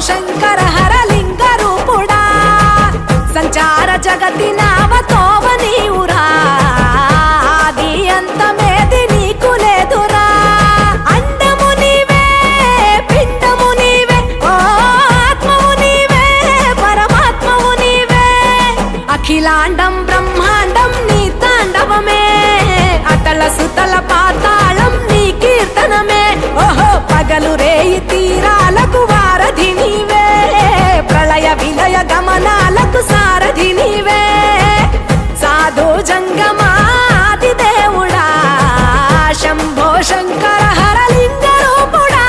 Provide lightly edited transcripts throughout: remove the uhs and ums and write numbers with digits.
ಶಂಕರ ಹರಲಿಂಗ ರೂಪುಡಾ ಸಂಚಾರ ಜಗತ್ತಿನವತೋವ ನೀವುರಾ ಆದಿ ಅಂತ ಮೇದಿ ನೀಕುಲೇದುರಾ ಅಂಡము నీవే పిండము నీవే ఓ ఆత్మవు నీవే పరమాత్మవు నీవే అఖిలాండం బ్రహ్మాండం నీ తాండవమే అతల సుతల పాతాళం నీ కీర్తనమే ఓహో పగలు రేయి తీరాలకు వారధి నీవే ప్రళయ విలయ గమనాలకు సారథి నీవే సాధు జంగమాది దేవుడా శంభో శంకర హరలింగ రూపుడా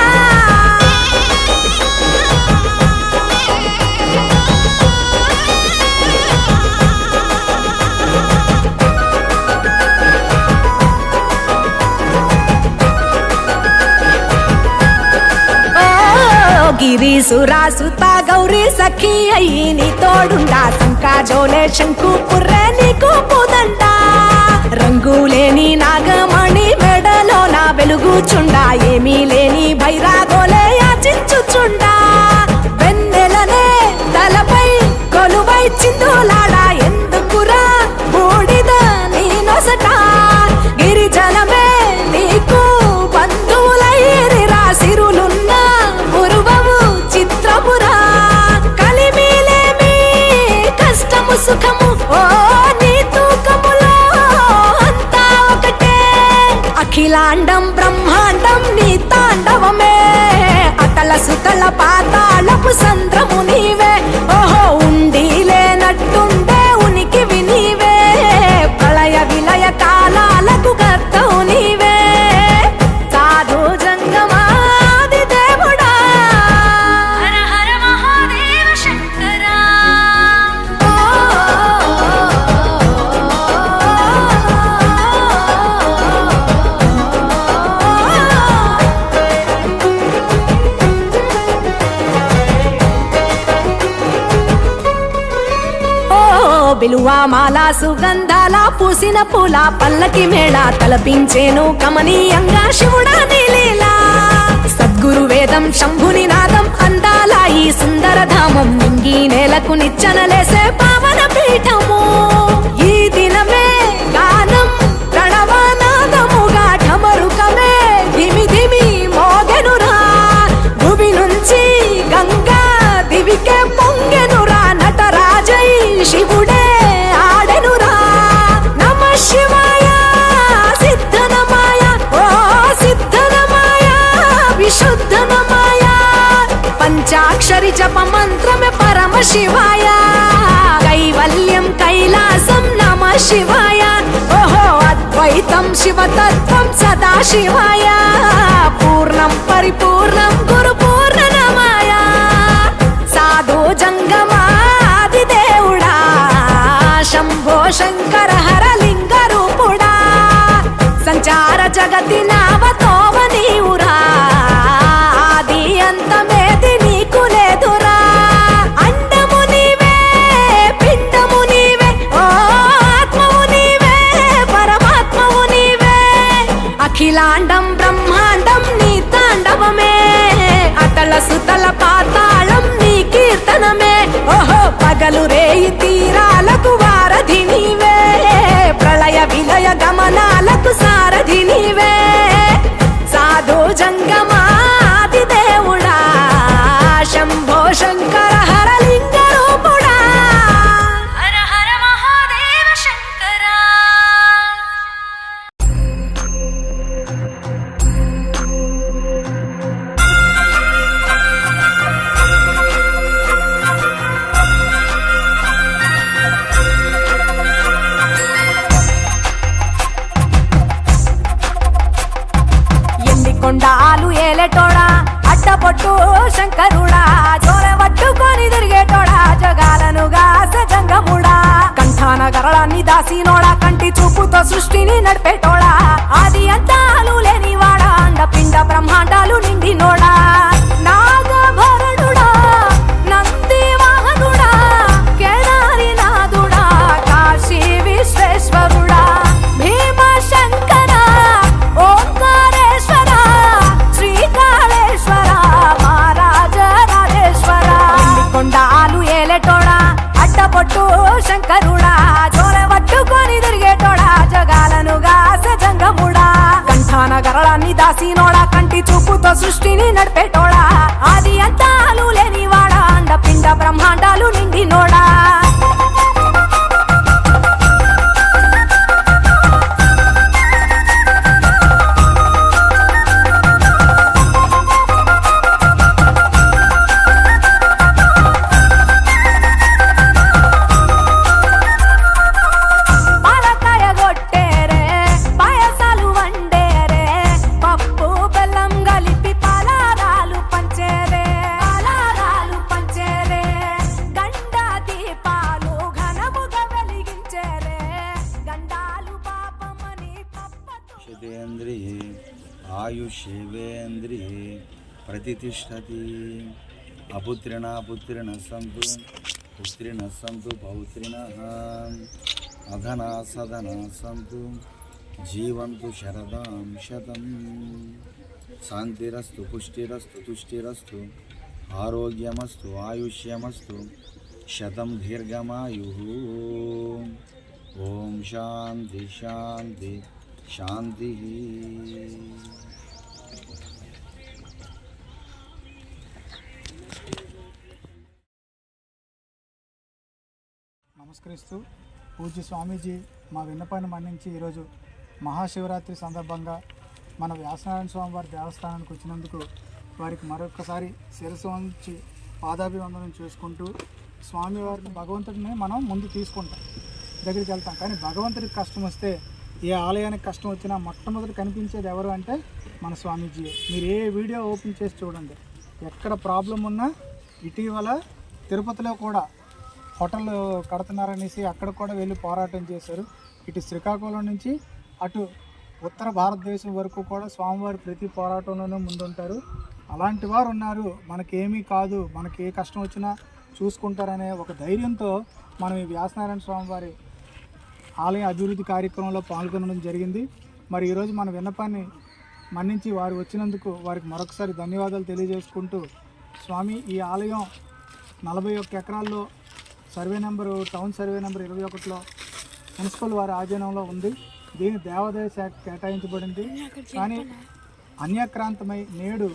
గిరీసురాసుత గౌరీ సఖీ అయ్యి నీ తోడుండా సంకాజోలే శంకు పుర్రే నీకు పుదండ రంగులేని నాగమణి మెడలో నా వెలుగుచుండా ఏమీ లేని భైరాగోలే యాచించుచుండా వెన్నెలనే తలపై కొలువై చిందులాడా ఎందుకురా బూడిద నీ నొసట గిరిజనమే నీకు బంధువులైరిరా సిరులున్న పురువవు చిత్రపురా కలిమిలేమి కష్టము సుఖము ఓ నీ తూకములో అంతా ఒకటే అఖిలాండం బ్రహ్మాండం నీ తాండవమే అతల సుతల పాతాళపు సంద్రము నీవే ఓహో ఉండి లేనట్టుండే ఉనికివి నీవే ప్రళయ విలయ కాలాలకు కర్తవు నీవే సాధు జంగమాది దేవుడా హర హర మహాదేవ శంకర బిలువా మాల సుగంధాల పూసిన పూల పల్లకి మేళ తలపించేను కమనీయంగా శివుడా నీలీలా సద్గురు వేదం శంభుని నాదం అందాల ఈ సుందర ధామం నింగి నేలకు నిచ్చనలేసే పావన పీఠము ఈ దినమే గానం ప్రణవనాదముగా ఢమరుకమే ధిమి ధిమి మోగెనురా భూమి నుంచి గంగా దివికే పొంగెనురా నటరాజై శివుడే ఆడెనురా నమ శివాయ సిద్ధనమాయ ఓ సిద్ధనమాయ విశుద్ధనమాయ పంచాక్షరి జప మంత్రమే పరమ శివాయ కైవల్యం కైలాసం నమ శివాయ ఓహో అద్వైతం శివతత్వం సదా శివాయ పూర్ణం పరిపూర్ణం గురు పూర్ణనమాయ సాధు జంగమాది దేవుడా శంభో శంకర హరలింగ రూపుడా సంచార జగతినవతోవ నీవురా ఆది అంత మేది నీకు లేదురా అండము నీవే పిండము నీవే ఓ ఆత్మవు నీవే పరమాత్మవు నీవే అఖిలాండం బ్రహ్మాండం నీ తాండవమే అతల సుతల పాతాళం నీ కీర్తనమే ఓహో పగలు రేయి తీరాలకు వారధి నీవే ప్రళయ విలయ గమనాలకు సారథి నీవే సాధు జంగమాది దేవుడా శంభో శంకర హరలింగ రూపుడా హర హర మహాదేవ శంకర కొండాలు ఏలేటోడా అడ్డపొట్టు శంకరుడా జోరె పట్టుకొని తిరిగేటోడా జగాలను గాస జంగముడా కంఠాన గరళాన్ని దాసినోడా కంటి చూపుతో సృష్టిని నడిపేటోడా ఆది అంతాలు లేనివాడా అండ పిండ బ్రహ్మాండాలు నిండినోడా నాగభరణుడా నంది వాహనుడా కేదారి నాథుడా కాశీ విశ్వేశ్వరుడా భీమ శంకర ఓంకారేశ్వర శ్రీకాళేశ్వర మహారాజ రాజేశ్వర దాసినోడా కంటి చూపుతో సృష్టిని నడిపేటోడా ఆది అంతాలు లేనివాడా అండపిండ బ్రహ్మాండాలు నిండినోడా శతేంద్రియే ఆయుష్యేవేంద్రియే ప్రతిష్టతి అపుత్రిణ సంతు పుత్రిణ సంతు పౌత్రిణ అధనా సదనా సంతు జీవంతు శరదాం శతం శాంతిరస్తు పుష్టిరస్తు తుష్టిరస్తు ఆరోగ్యమస్తు ఆయుష్యమస్తు శతం దీర్ఘమాయు. ఓం శాంతి శాంతి శాంతి. నమస్కరిస్తూ పూజ్య స్వామీజీ మా విన్నపాన్ని మన్నించి ఈరోజు మహాశివరాత్రి సందర్భంగా మన వ్యాసనారాయణ స్వామి వారి దేవస్థానానికి వచ్చినందుకు వారికి మరొకసారి శిరస్సు వంచి పాదాభివందనం చేసుకుంటూ స్వామివారిని భగవంతుడిని మనం ముందు తీసుకుంటాం, దగ్గరికి వెళ్తాం. కానీ భగవంతుడికి కష్టం వస్తే, ఏ ఆలయానికి కష్టం వచ్చినా మొట్టమొదటి కనిపించేది ఎవరు అంటే మన స్వామీజీ. మీరు ఏ వీడియో ఓపెన్ చేసి చూడండి, ఎక్కడ ప్రాబ్లం ఉన్నా. ఇటీవల తిరుపతిలో కూడా హోటల్ కడుతున్నారనేసి అక్కడ కూడా వెళ్ళి పోరాటం చేశారు. ఇటు శ్రీకాకుళం నుంచి అటు ఉత్తర భారతదేశం వరకు కూడా స్వామివారి ప్రతి పోరాటంలోనూ ముందుంటారు. అలాంటి వారు ఉన్నారు. మనకేమీ కాదు, మనకి ఏ కష్టం వచ్చినా చూసుకుంటారనే ఒక ధైర్యంతో మనం ఈ వ్యాసనారాయణ స్వామివారి ఆలయ అభివృద్ధి కార్యక్రమంలో పాల్గొనడం జరిగింది. మరి ఈరోజు మన విన్నపాన్ని మన్నించి వారు వచ్చినందుకు వారికి మరొకసారి ధన్యవాదాలు తెలియజేసుకుంటూ, స్వామి ఈ ఆలయం 41 ఎకరాల్లో టౌన్ సర్వే నెంబర్ 21లో మున్సిపల్ వారి ఆధీనంలో ఉంది. దీని దేవాదాయ శాఖ కేటాయించబడింది. కానీ అన్యాక్రాంతమై నేడు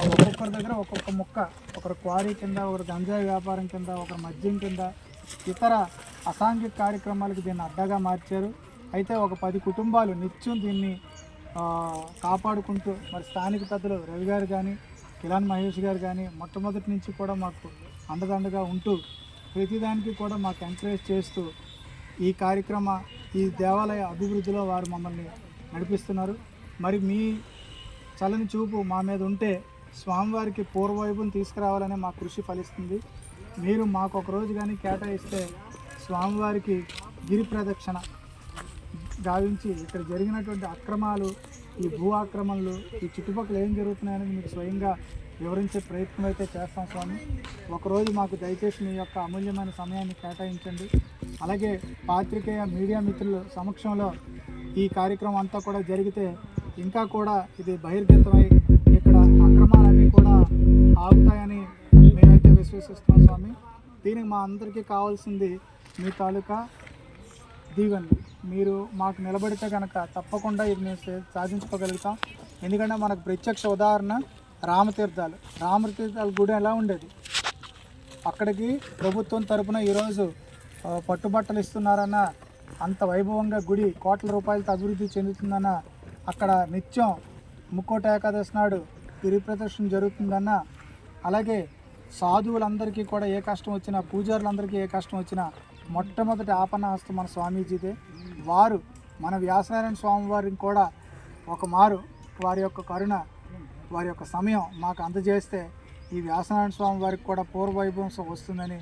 ఒక్కొక్కరి దగ్గర ఒక్కొక్క ముక్క, ఒకరు క్వారీ కింద, ఒకరు గంజాయి వ్యాపారం కింద, ఒకరు మద్యం కింద, ఇతర అసాంఘిక కార్యక్రమాలకు దీన్ని అడ్డగా మార్చారు. అయితే ఒక 10 కుటుంబాలు నిత్యం దీన్ని కాపాడుకుంటూ, మరి స్థానిక పెద్దలు రవి గారు కానీ, కిలాన్ మహేష్ గారు కానీ మొట్టమొదటి నుంచి కూడా మాకు అండదండగా ఉంటూ ప్రతిదానికి కూడా మాకు ఎంకరేజ్ చేస్తూ ఈ దేవాలయ అభివృద్ధిలో వారు మమ్మల్ని నడిపిస్తున్నారు. మరి మీ చల్లని చూపు మా మీద ఉంటే స్వామివారికి పూర్వవైభవం తీసుకురావాలనే మా కృషి ఫలిస్తుంది. మీరు మాకు ఒక రోజు కానీ కేటాయిస్తే స్వామివారికి గిరి ప్రదక్షిణ గావించి ఇక్కడ జరిగినటువంటి అక్రమాలు, ఈ భూ ఆక్రమణలు, ఈ చుట్టుపక్కల ఏం జరుగుతున్నాయనేది మీకు స్వయంగా వివరించే ప్రయత్నం అయితే చేస్తాం. స్వామి ఒకరోజు మాకు దయచేసి మీ యొక్క అమూల్యమైన సమయాన్ని కేటాయించండి. అలాగే పాత్రికేయ మీడియా మిత్రుల సమక్షంలో ఈ కార్యక్రమం అంతా కూడా జరిగితే ఇంకా కూడా ఇది బహిర్గతమై ఇక్కడ అక్రమాలన్నీ కూడా ఆగుతాయని మేమైతే విశ్వసిస్తున్నాం. స్వామి దీనికి మా అందరికీ కావాల్సింది మీ తాలూకా దీవెనలు. మీరు మాకు నిలబడితే కనుక తప్పకుండా ఇది మేము సాధించుకోగలుగుతాం. ఎందుకంటే మనకు ప్రత్యక్ష ఉదాహరణ రామతీర్థాల గుడి ఎలా ఉండేది, అక్కడికి ప్రభుత్వం తరపున ఈరోజు పట్టుబట్టలు ఇస్తున్నారన్న, అంత వైభవంగా గుడి కోట్ల రూపాయలతో అభివృద్ధి చెందుతుందన్న, అక్కడ నిత్యం ముక్కోట ఏకాదశి నాడు గిరి ప్రదర్శన జరుగుతుందన్న, అలాగే సాధువులందరికీ కూడా ఏ కష్టం వచ్చినా, పూజారులందరికీ ఏ కష్టం వచ్చినా మొట్టమొదటి ఆపన్నహస్తం మన స్వామీజీదే. వారు మన వ్యాసనారాయణ స్వామి వారిని కూడా ఒక మారు వారి యొక్క కరుణ, వారి యొక్క సమయం మాకు అందజేస్తే ఈ వ్యాసనారాయణ స్వామి వారికి కూడా పూర్వవైభవం వస్తుందని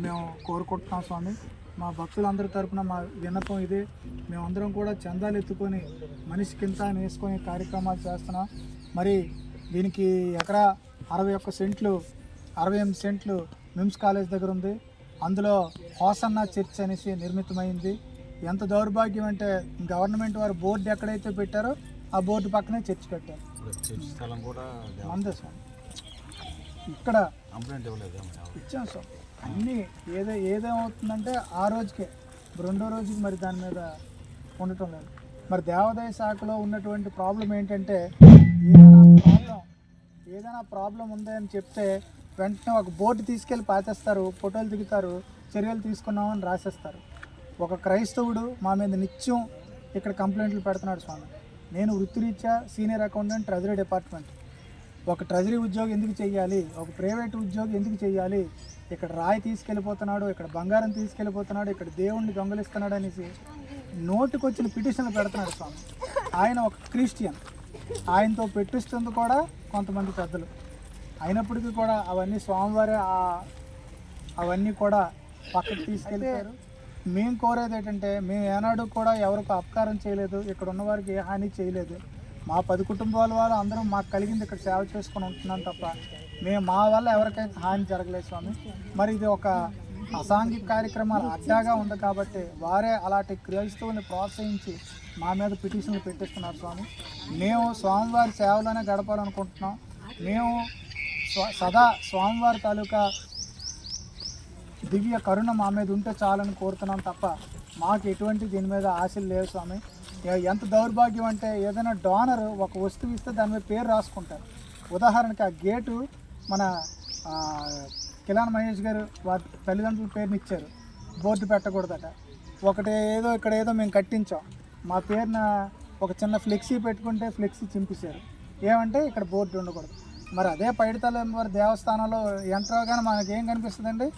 మేము కోరుకుంటున్నాం. స్వామి మా భక్తులందరి తరపున మా విన్నపం ఇదే. మేమందరం కూడా చందాలు ఎత్తుకొని మనిషి కింద వేసుకొని కార్యక్రమాలు చేస్తున్నాం. మరి దీనికి ఎకరా 61 సెంట్లు 68 సెంట్లు మిమ్స్ కాలేజ్ దగ్గర ఉంది. అందులో హోసన్నా చర్చ్ అనేసి నిర్మితమైంది. ఎంత దౌర్భాగ్యం అంటే గవర్నమెంట్ వారు బోర్డు ఎక్కడైతే పెట్టారో ఆ బోర్డు పక్కనే చర్చ్ పెట్టారు. అంతే స్వామి, ఇక్కడ ఇచ్చాం సార్. అన్నీ ఏదేమవుతుందంటే ఆ రోజుకే, రెండో రోజుకి మరి దాని మీద ఉండటం లేదు. మరి దేవాదాయ శాఖలో ఉన్నటువంటి ప్రాబ్లం ఏంటంటే ఏదైనా ప్రాబ్లం ఉంది అని చెప్తే వెంటనే ఒక బోర్డు తీసుకెళ్ళి పాతేస్తారు, ఫోటోలు దిగుతారు, చర్యలు తీసుకున్నామని రాసేస్తారు. ఒక క్రైస్తవుడు మా మీద నిత్యం ఇక్కడ కంప్లైంట్లు పెడుతున్నాడు స్వామి. నేను వృత్తిరీత్యా సీనియర్ అకౌంటెంట్ ట్రెజరీ డిపార్ట్మెంట్. ఒక ట్రెజరీ ఉద్యోగి ఎందుకు చెయ్యాలి, ఒక ప్రైవేట్ ఉద్యోగి ఎందుకు చెయ్యాలి, ఇక్కడ రాయి తీసుకెళ్ళిపోతున్నాడు, ఇక్కడ బంగారం తీసుకెళ్ళిపోతున్నాడు, ఇక్కడ దేవుణ్ణి దొంగలిస్తున్నాడు అనేసి నోటికొచ్చిన పిటిషన్లు పెడుతున్నాడు స్వామి. ఆయన ఒక క్రిస్టియన్, ఆయనతో పెట్టిస్తుంది కూడా కొంతమంది పెద్దలు. అయినప్పటికీ కూడా అవన్నీ స్వామివారే అవన్నీ కూడా పక్కకు తీసుకెళ్ళారు. మేము కోరేది ఏంటంటే, మేము ఏనాడు కూడా ఎవరికి అపకారం చేయలేదు, ఇక్కడ ఉన్నవారికి ఏ హాని చేయలేదు. మా 10 కుటుంబాల వాళ్ళు అందరం మాకు కలిగింది ఇక్కడ సేవ చేసుకొని ఉంటున్నాం తప్ప మేము మా వల్ల ఎవరికైతే హాని జరగలేదు స్వామి. మరి ఇది ఒక అసాంఘిక కార్యక్రమాలు అడ్డాగా ఉంది కాబట్టి వారే అలాంటి క్రైస్తవుల్ని ప్రోత్సహించి మా మీద పిటిషన్లు పెట్టిస్తున్నారు స్వామి. మేము స్వామివారి సేవలోనే గడపాలనుకుంటున్నాం. మేము సదా స్వామివారి తాలూకా దివ్య కరుణ మా మీద ఉంటే చాలని కోరుతున్నాం తప్ప మాకు ఎటువంటి దీని మీద ఆశలు లేవు స్వామి. ఎంత దౌర్భాగ్యం అంటే, ఏదైనా డోనర్ ఒక వస్తువు ఇస్తే దాని మీద పేరు రాసుకుంటారు. ఉదాహరణకి ఆ గేటు మన కిలాన్ మహేష్ గారు వారి తల్లిదండ్రుల పేరుని ఇచ్చారు, బోర్డు పెట్టకూడదట. ఒకటి ఏదో ఇక్కడ ఏదో మేము కట్టించాం, మా పేరున ఒక చిన్న ఫ్లెక్సీ పెట్టుకుంటే ఫ్లెక్సీ చింపేశారు. ఏమంటే ఇక్కడ బోర్డు ఉండకూడదు. మరి అదే పైడితల్లమ్మవారి దేవస్థానంలో ఎంటర్ అవగానే మనకేం కనిపిస్తుందండి,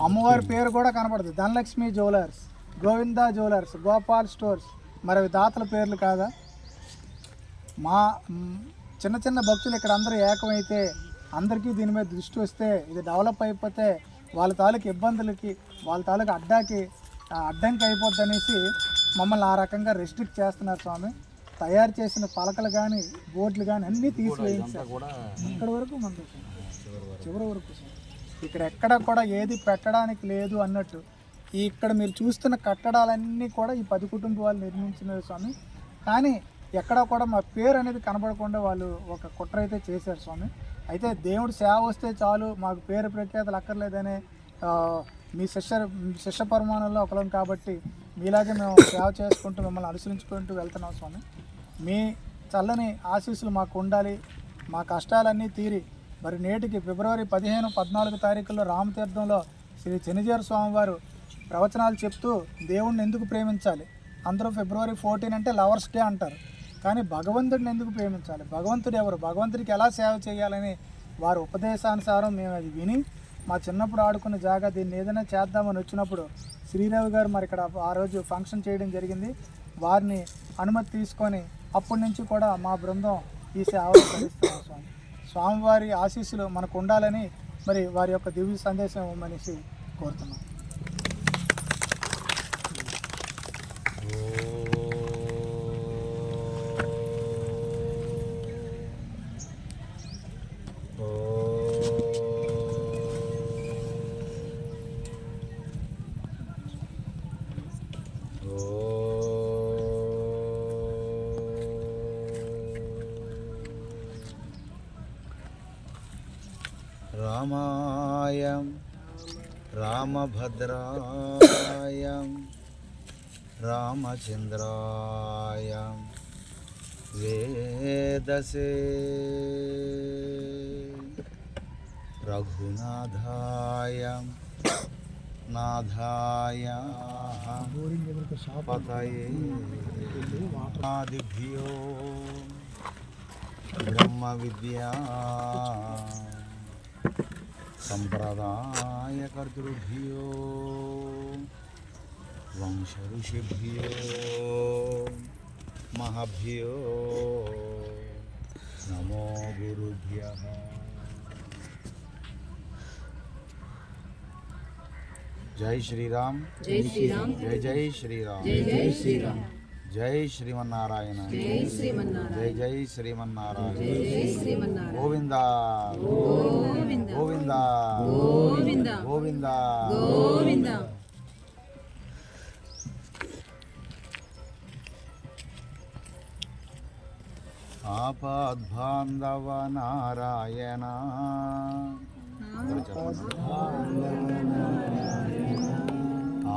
అమ్మవారి పేరు కూడా కనపడదు. Dhanalakshmi jewellers, Govinda jewellers, Gopal stores. మరి అవి దాతల పేర్లు కాదా? మా చిన్న చిన్న భక్తులు ఇక్కడ అందరూ ఏకమైతే, అందరికీ దీని మీద దృష్టి వస్తే, ఇది డెవలప్ అయిపోతే వాళ్ళ తాలూకు ఇబ్బందులకి, వాళ్ళ తాలూకు అడ్డంకి అయిపోద్ది అనేసి మమ్మల్ని ఆ రకంగా రెస్ట్రిక్ట్ చేస్తున్నారు స్వామి. తయారు చేసిన పలకలు కానీ బోర్డులు కానీ అన్నీ తీసివేయించారు. ఇక్కడ వరకు మన చివరి వరకు ఇక్కడ ఎక్కడ కూడా ఏది పెట్టడానికి లేదు అన్నట్టు. ఇక్కడ మీరు చూస్తున్న కట్టడాలన్నీ కూడా ఈ 10 కుటుంబాలు నిర్మించినవి స్వామి. కానీ ఎక్కడ కూడా మా పేరు అనేది కనబడకుండా వాళ్ళు ఒక కుట్ర అయితే చేశారు స్వామి. అయితే దేవుడు సేవ వస్తే చాలు, మాకు పేరు ప్రఖ్యాతలు అక్కర్లేదనే మీ శిష్య పరిమాణంలో ఒకలం కాబట్టి మీలాగే మేము సేవ చేసుకుంటూ మిమ్మల్ని అనుసరించుకుంటూ వెళ్తున్నాం స్వామి. మీ చల్లని ఆశీస్సులు మాకు ఉండాలి. మా కష్టాలన్నీ తీరి మరి నేటికి ఫిబ్రవరి 15, 14 తారీఖుల్లో రామతీర్థంలో శ్రీ చెనిజేరు స్వామివారు ప్రవచనాలు చెప్తూ దేవుణ్ణి ఎందుకు ప్రేమించాలి, అందరూ ఫిబ్రవరి 14 అంటే లవర్స్ డే అంటారు, కానీ భగవంతుడిని ఎందుకు ప్రేమించాలి, భగవంతుడు ఎవరు, భగవంతుడికి ఎలా సేవ చేయాలని వారి ఉపదేశానుసారం మేము అది విని మా చిన్నప్పుడు ఆడుకున్న జాగా దీన్ని ఏదైనా చేద్దామని వచ్చినప్పుడు శ్రీరావు గారు మరి ఇక్కడ ఆ రోజు ఫంక్షన్ చేయడం జరిగింది. వారిని అనుమతి తీసుకొని అప్పటి నుంచి కూడా మా బృందం ఈ సేవలు చేస్తున్నాం స్వామి. స్వామివారి ఆశీస్సులు మనకు ఉండాలని మరి వారి యొక్క దివ్య సందేశం ఇవ్వమనేసి కోరుతున్నాం. రామాయ రామభద్రాయ రామచంద్రాయ వేదసే రఘునాథాయ నాథాయ పతయే ఆదిభ్యో బ్రహ్మ విద్యా సంప్రదాయకర్తృభ్యో వంశ ఋషిభ్యో మహాభ్యో నమో గురుభ్యః. జై శ్రీరామ్, జై శ్రీరామ్, జై జై శ్రీరామ్, జై జై శ్రీరామ్, జై శ్రీమన్నారాయణ, జై శ్రీమన్నారాయణ, జై జై శ్రీమన్నారాయణ, జై జై శ్రీమన్నారాయణ. గోవిందా గోవిందా గోవిందా గోవిందా గోవిందా. ఆపద్బాంధవ నారాయణ,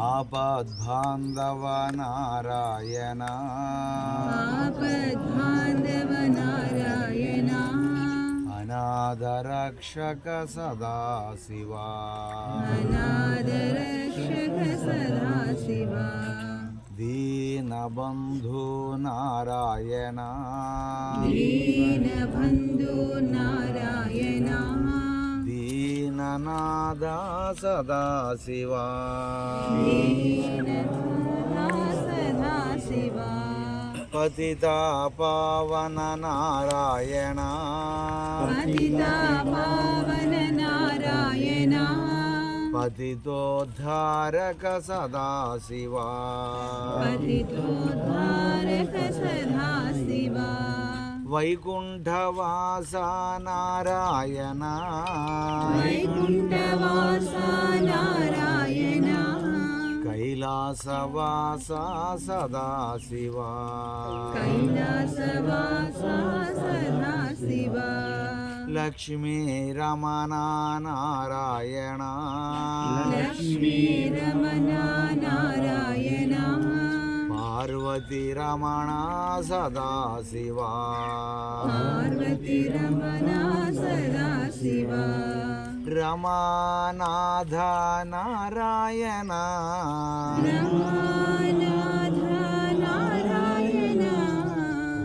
ఆపద్బాంధవ నారాయణ, ఆపద్బాంధవ నారాయణ. అనాథరక్షక సదాశివా దీనబంధు నారాయణ దీననాథ సదాశివా పతిత పావన నారాయణ పతితోద్ధారక సదాశివా వైకుంఠవాస నారాయణ కైలాసవాస సదాశివా లక్ష్మీ రమణ నారాయణ పార్వతి రమణ సదాశివా రమానాథ నారాయణ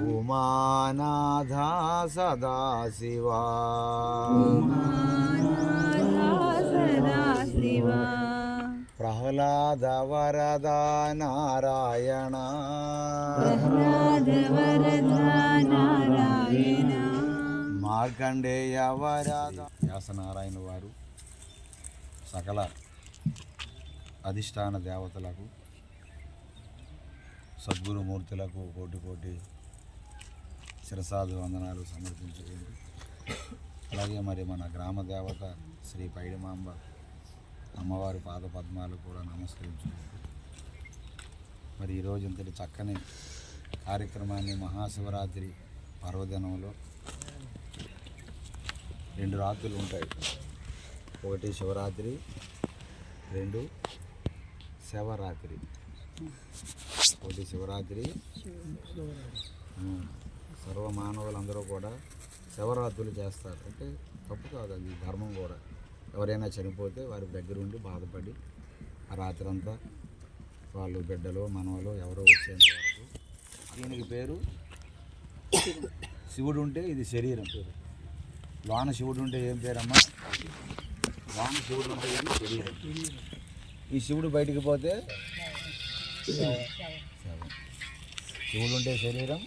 ఉమానాథ సదాశివా ప్రహ్లాద వరద నారాయణ మార్కండేయ వరద వ్యాసనారాయణ వారు సకల అధిష్టాన దేవతలకు సద్గురుమూర్తులకు కోటి కోటి శిరసాదు వందనాలు సమర్పించుకుంది. అలాగే మరి మన గ్రామ దేవత శ్రీ పైడిమాంబ అమ్మవారి పాద పద్మాలు కూడా నమస్కరించుకుంటూ మరి ఈరోజు ఇంతటి చక్కని కార్యక్రమాన్ని మహాశివరాత్రి పర్వదినంలో 2 రాత్రులు ఉంటాయి. ఒకటి శివరాత్రి, 2 శివరాత్రి. ఒకటి శివరాత్రి, సర్వ మానవులందరూ కూడా శివరాత్రులు చేస్తారు. అంటే తప్పు కాదు, అది ధర్మం కూడా. ఎవరైనా చనిపోతే వారి దగ్గర ఉండి బాధపడి ఆ రాత్రంతా వాళ్ళు బిడ్డలు మనవలు ఎవరో వచ్చేంత వరకు. దీనికి పేరు శివుడు ఉంటే ఇది శరీరం పేరు. లోన శివుడు ఉంటే ఏం పేరమ్మా? లోన శివుడు ఉంటే ఇది శరీరం. ఈ శివుడు బయటికి పోతే శివుడు ఉంటే శరీరం,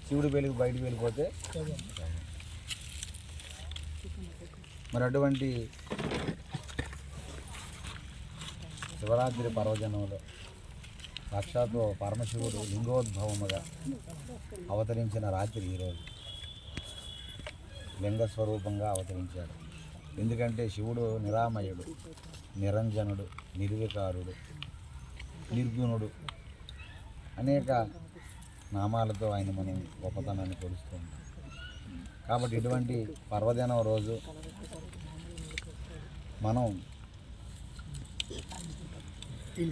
శివుడు బయటికి వెళ్ళిపోతే. మరి అటువంటి శివరాత్రి పర్వదినంలో సాక్షాత్తు పరమశివుడు లింగోద్భవముగా అవతరించిన రాత్రి ఈరోజు. లింగస్వరూపంగా అవతరించాడు. ఎందుకంటే శివుడు నిరామయుడు, నిరంజనుడు, నిర్వికారుడు, నిర్గుణుడు, అనేక నామాలతో ఆయన మనం గొప్పతనాన్ని కొలుస్తూ ఉంటాం. కాబట్టి ఇటువంటి పర్వదినం రోజు మనం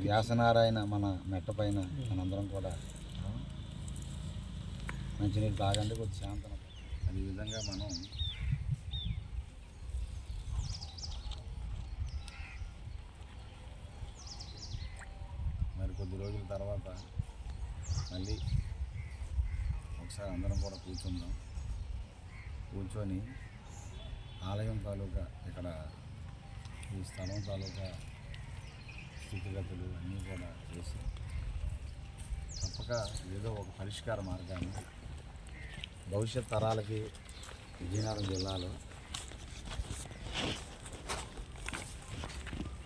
వ్యాసనారాయణ మన మెట్టపైన మనందరం కూడా మంచినీళ్ళు తాగండి, కొద్ది శాంతం. ఈ విధంగా మనం మరి కొద్ది రోజుల తర్వాత మళ్ళీ ఒకసారి అందరం కూడా కూర్చొని ఆలయం తాలూకా ఇక్కడ ఈ స్థలం తాలూకా స్థితిగతులు అన్నీ కూడా చేసి తప్పక ఏదో ఒక పరిష్కార మార్గాన్ని భవిష్యత్ తరాలకి విజయనగరం జిల్లాలో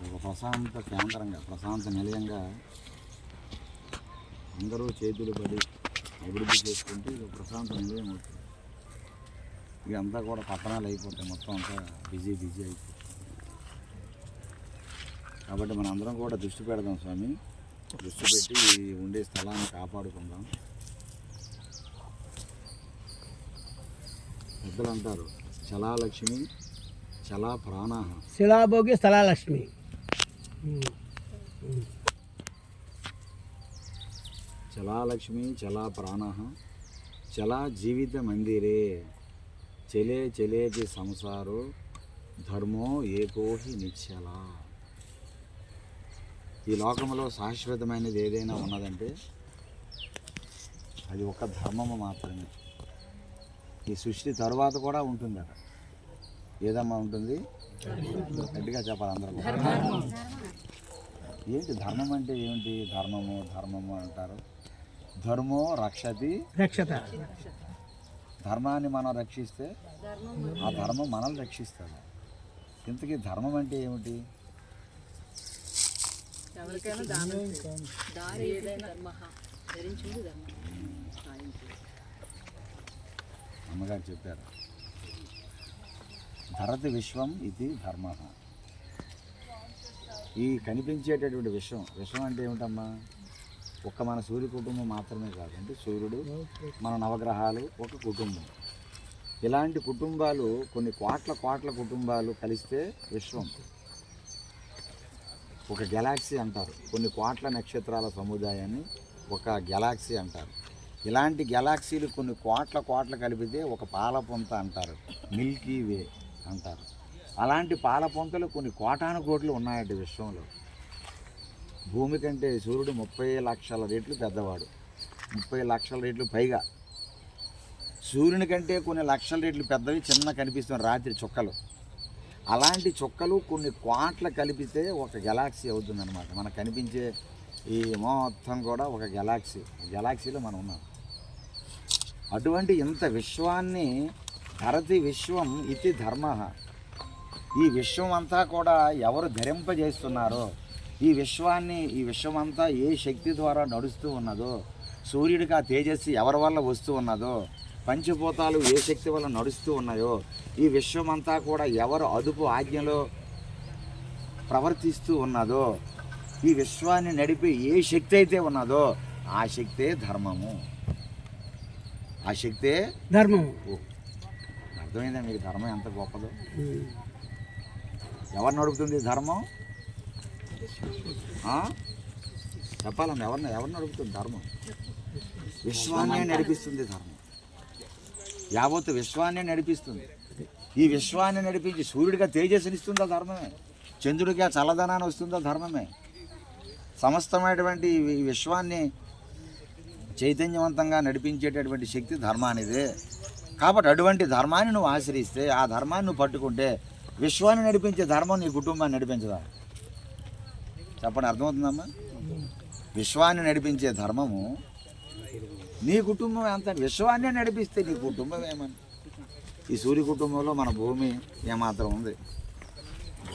ఒక ప్రశాంత కేంద్రంగా, ప్రశాంత నిలయంగా అందరూ చేతులు పడి అభివృద్ధి చేసుకుంటే ఇది ప్రశాంత నిలయం అవుతుంది. ఇక అంతా కూడా పట్టణాలు అయిపోతాయి, మొత్తం అంతా బిజీ అయిపోతుంది. కాబట్టి మన అందరం కూడా దృష్టి పెడదాం స్వామి, దృష్టి పెట్టి ఉండే స్థలాన్ని కాపాడుకుందాం. పెద్దలు అంటారు చలాలక్ష్మి చలా ప్రాణాహ, శిలాభోగి స్థలాలక్ష్మి. చలాలక్ష్మి చలా ప్రాణాహ చలా జీవిత మందిరే. చెలే చెలేతి సంసారో ధర్మో ఏకోహి నిశ్చల. ఈ లోకంలో శాశ్వతమైనది ఏదైనా ఉన్నదంటే అది ఒక ధర్మము మాత్రమే. ఈ సృష్టి తరువాత కూడా ఉంటుంది అక్కడ. ఏదమ్మా ఉంటుంది? గట్టిగా చెప్పాలి అందరూ. ఏంటి ధర్మం అంటే ఏమిటి? ధర్మము అంటారు. ధర్మో రక్షతి రక్షత. ధర్మాన్ని మనం రక్షిస్తే ఆ ధర్మం మనల్ని రక్షిస్తుంది. ఇంతకీ ధర్మం అంటే ఏమిటి? అమ్మగారు చెప్పారు, ధరతి విశ్వం ఇది ధర్మ. ఈ కనిపించేటటువంటి విశ్వం అంటే ఏమిటమ్మా? ఒక్క మన సూర్య కుటుంబం మాత్రమే కాదు. అంటే సూర్యుడు, మన నవగ్రహాలు ఒక కుటుంబం. ఇలాంటి కుటుంబాలు కొన్ని కోట్ల కుటుంబాలు కలిస్తే విశ్వం. ఒక గెలాక్సీ అంటారు. కొన్ని కోట్ల నక్షత్రాల సముదాయాన్ని ఒక గెలాక్సీ అంటారు. ఇలాంటి గెలాక్సీలు కొన్ని కోట్ల కలిపితే ఒక పాలపొంత అంటారు, మిల్కీ వే అంటారు. అలాంటి పాలపొంతలు కొన్ని కోటాను కోట్లు ఉన్నాయండి విశ్వంలో. భూమి కంటే సూర్యుడు 30 లక్షల రెట్లు పెద్దవాడు, 30 లక్షల రెట్లు పైగా. సూర్యుని కంటే కొన్ని లక్షల రెట్లు పెద్దవి చిన్న కనిపిస్తున్న రాత్రి చుక్కలు. అలాంటి చుక్కలు కొన్ని కోట్ల కలిపితే ఒక గెలాక్సీ అవుతుందన్నమాట. మనకు కనిపించే ఈ మొత్తం కూడా ఒక గెలాక్సీలో మనం ఉన్నాం. అటువంటి ఇంత విశ్వాన్ని ధరతి విశ్వం ఇది ధర్మ. ఈ విశ్వం అంతా కూడా ఎవరు ధరింపజేస్తున్నారో, ఈ విశ్వమంతా ఏ శక్తి ద్వారా నడుస్తూ ఉన్నదో, సూర్యుడికి ఆ తేజస్సు ఎవరి వల్ల వస్తూ ఉన్నదో, పంచభూతాలు ఏ శక్తి వల్ల నడుస్తూ ఉన్నాయో, ఈ విశ్వమంతా కూడా ఎవరు అదుపు ఆజ్ఞలో ప్రవర్తిస్తూ ఉన్నదో, ఈ విశ్వాన్ని నడిపే ఏ శక్తి అయితే ఉన్నదో ఆ శక్తే ధర్మము. ఆ శక్తే ధర్మము. అర్థమైందా మీకు ధర్మం ఎంత గొప్పదో? ఎవరు నడుపుతుంది ధర్మం? చెప్పాలన్నా ఎవరు నడుపుతుంది ధర్మం? విశ్వాన్నే నడిపిస్తుంది ధర్మం. యావత్తు విశ్వాన్నే నడిపిస్తుంది. ఈ విశ్వాన్ని నడిపించి సూర్యుడిగా తేజస్సునిస్తుందా ధర్మమే, చంద్రుడిగా చల్లదనాన్ని వస్తుందా ధర్మమే. సమస్తమైనటువంటి ఈ విశ్వాన్ని చైతన్యవంతంగా నడిపించేటటువంటి శక్తి ధర్మానిదే. కాబట్టి అటువంటి ధర్మాన్ని నువ్వు ఆశ్రయిస్తే, ఆ ధర్మాన్ని నువ్వు పట్టుకుంటే, విశ్వాన్ని నడిపించే ధర్మం నీ కుటుంబాన్ని నడిపించదా? చెప్పండి, అర్థమవుతుందమ్మా? విశ్వాన్ని నడిపించే ధర్మము నీ కుటుంబం ఎంత. విశ్వాన్నే నడిపిస్తే నీ కుటుంబం ఏమని? ఈ సూర్య కుటుంబంలో మన భూమి ఏమాత్రం ఉంది.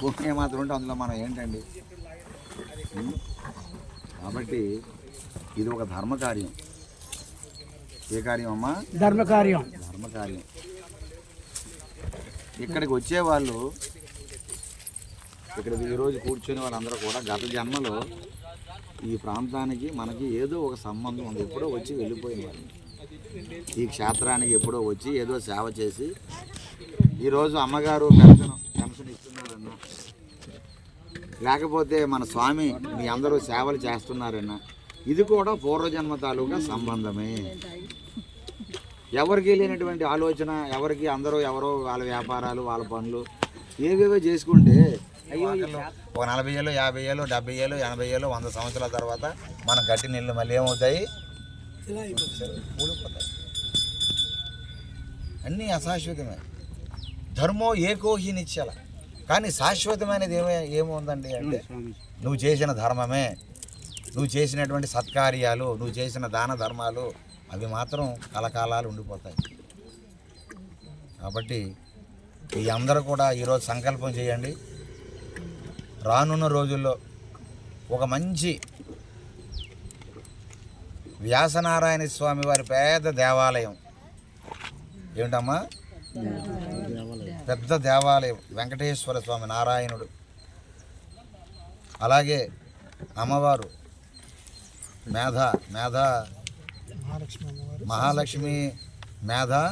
భూమి ఏమాత్రం ఉంటే అందులో మనం ఏంటండి? కాబట్టి ఇది ఒక ధర్మకార్యం. ఏ కార్యం అమ్మా? ధర్మకార్యం. ధర్మకార్యం. ఇక్కడికి వచ్చేవాళ్ళు, ఇక్కడ ఈరోజు కూర్చొని వాళ్ళందరూ కూడా గత జన్మలో ఈ ప్రాంతానికి మనకి ఏదో ఒక సంబంధం ఉంది. ఎప్పుడో వచ్చి వెళ్ళిపోయిన వాళ్ళు ఈ క్షేత్రానికి ఎప్పుడో వచ్చి ఏదో సేవ చేసి ఈరోజు అమ్మగారు పెన్షన్ ఇస్తున్నారన్నా, లేకపోతే మన స్వామి మీ అందరూ సేవలు చేస్తున్నారన్నా, ఇది కూడా పూర్వజన్మ తాలూకా సంబంధమే. ఎవరికి లేనటువంటి ఆలోచన, ఎవరికి అందరూ ఎవరో వాళ్ళ వ్యాపారాలు వాళ్ళ పనులు ఏవేవో చేసుకుంటే, అయ్యో ఒక 40 ఏళ్ళు 50 ఏళ్ళు 70 ఏళ్ళు 80 ఏళ్ళు 100 సంవత్సరాల తర్వాత మనం కట్టిన ఇల్లు మళ్ళీ ఏమవుతాయి? ఊడిపోతాయి. అన్నీ అశాశ్వతమే. ధర్మో ఏకోహి నిశ్చల. కానీ శాశ్వతమైనది ఏముందండి అంటే నువ్వు చేసిన ధర్మమే, నువ్వు చేసినటువంటి సత్కార్యాలు, నువ్వు చేసిన దాన ధర్మాలు, అవి మాత్రం కలకాలాలు ఉండిపోతాయి. కాబట్టి ఈ అందరూ కూడా ఈరోజు సంకల్పం చేయండి. రానున్న రోజుల్లో ఒక మంచి వ్యాసనారాయణ స్వామి వారి పెద్ద దేవాలయం, ఏమిటమ్మా పెద్ద దేవాలయం, వెంకటేశ్వర స్వామి నారాయణుడు, అలాగే అమ్మవారు మహాలక్ష్మి, మేధా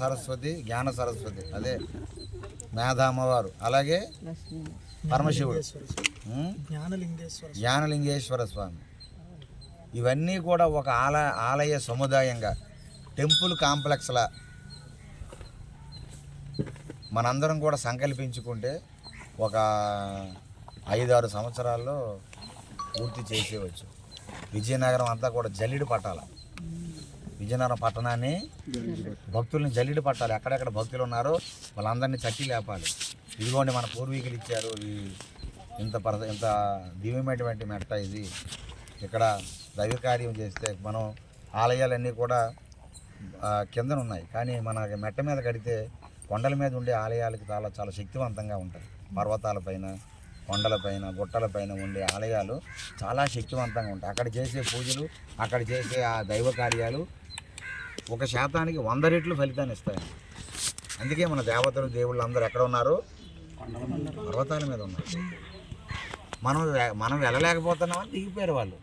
సరస్వతి, జ్ఞాన సరస్వతి, అదే మేధా అమ్మవారు, అలాగే పరమశివుడు జ్ఞానలింగేశ్వర స్వామి. ఇవన్నీ కూడా ఒక ఆలయ సముదాయంగా టెంపుల్ కాంప్లెక్స్ల మనందరం కూడా సంకల్పించుకుంటే ఒక 5-6 సంవత్సరాల్లో పూర్తి చేసేవచ్చు. విజయనగరం అంతా కూడా జల్లిడి పట్టాల. విజయనగరం పట్టణాన్ని భక్తుల్ని జల్లిడి పట్టాలి. ఎక్కడెక్కడ భక్తులు ఉన్నారో వాళ్ళందరినీ తట్టి లేపాలి. ఇదిగోండి మన పూర్వీకులు ఇచ్చారు ఇంత దివ్యమైనటువంటి మెట్ట ఇది. ఇక్కడ దైవ కార్యం చేస్తే మనం ఆలయాలన్నీ కూడా కిందన ఉన్నాయి, కానీ మన మెట్ట మీద కడితే కొండల మీద ఉండే ఆలయాలకి చాలా శక్తివంతంగా ఉంటాయి. పర్వతాలపైన, కొండలపైన, గుట్టలపైన ఉండే ఆలయాలు చాలా శక్తివంతంగా ఉంటాయి. అక్కడ చేసే పూజలు, అక్కడ చేసే ఆ దైవ కార్యాలు 1% 100 రెట్లు ఫలితాన్ని ఇస్తాయి. అందుకే మన దేవతలు, దేవుళ్ళు అందరూ ఎక్కడ ఉన్నారు? పర్వతాల మీద ఉన్నారు. మనం వెళ్ళలేకపోతున్నామని దిగిపోయారు వాళ్ళు.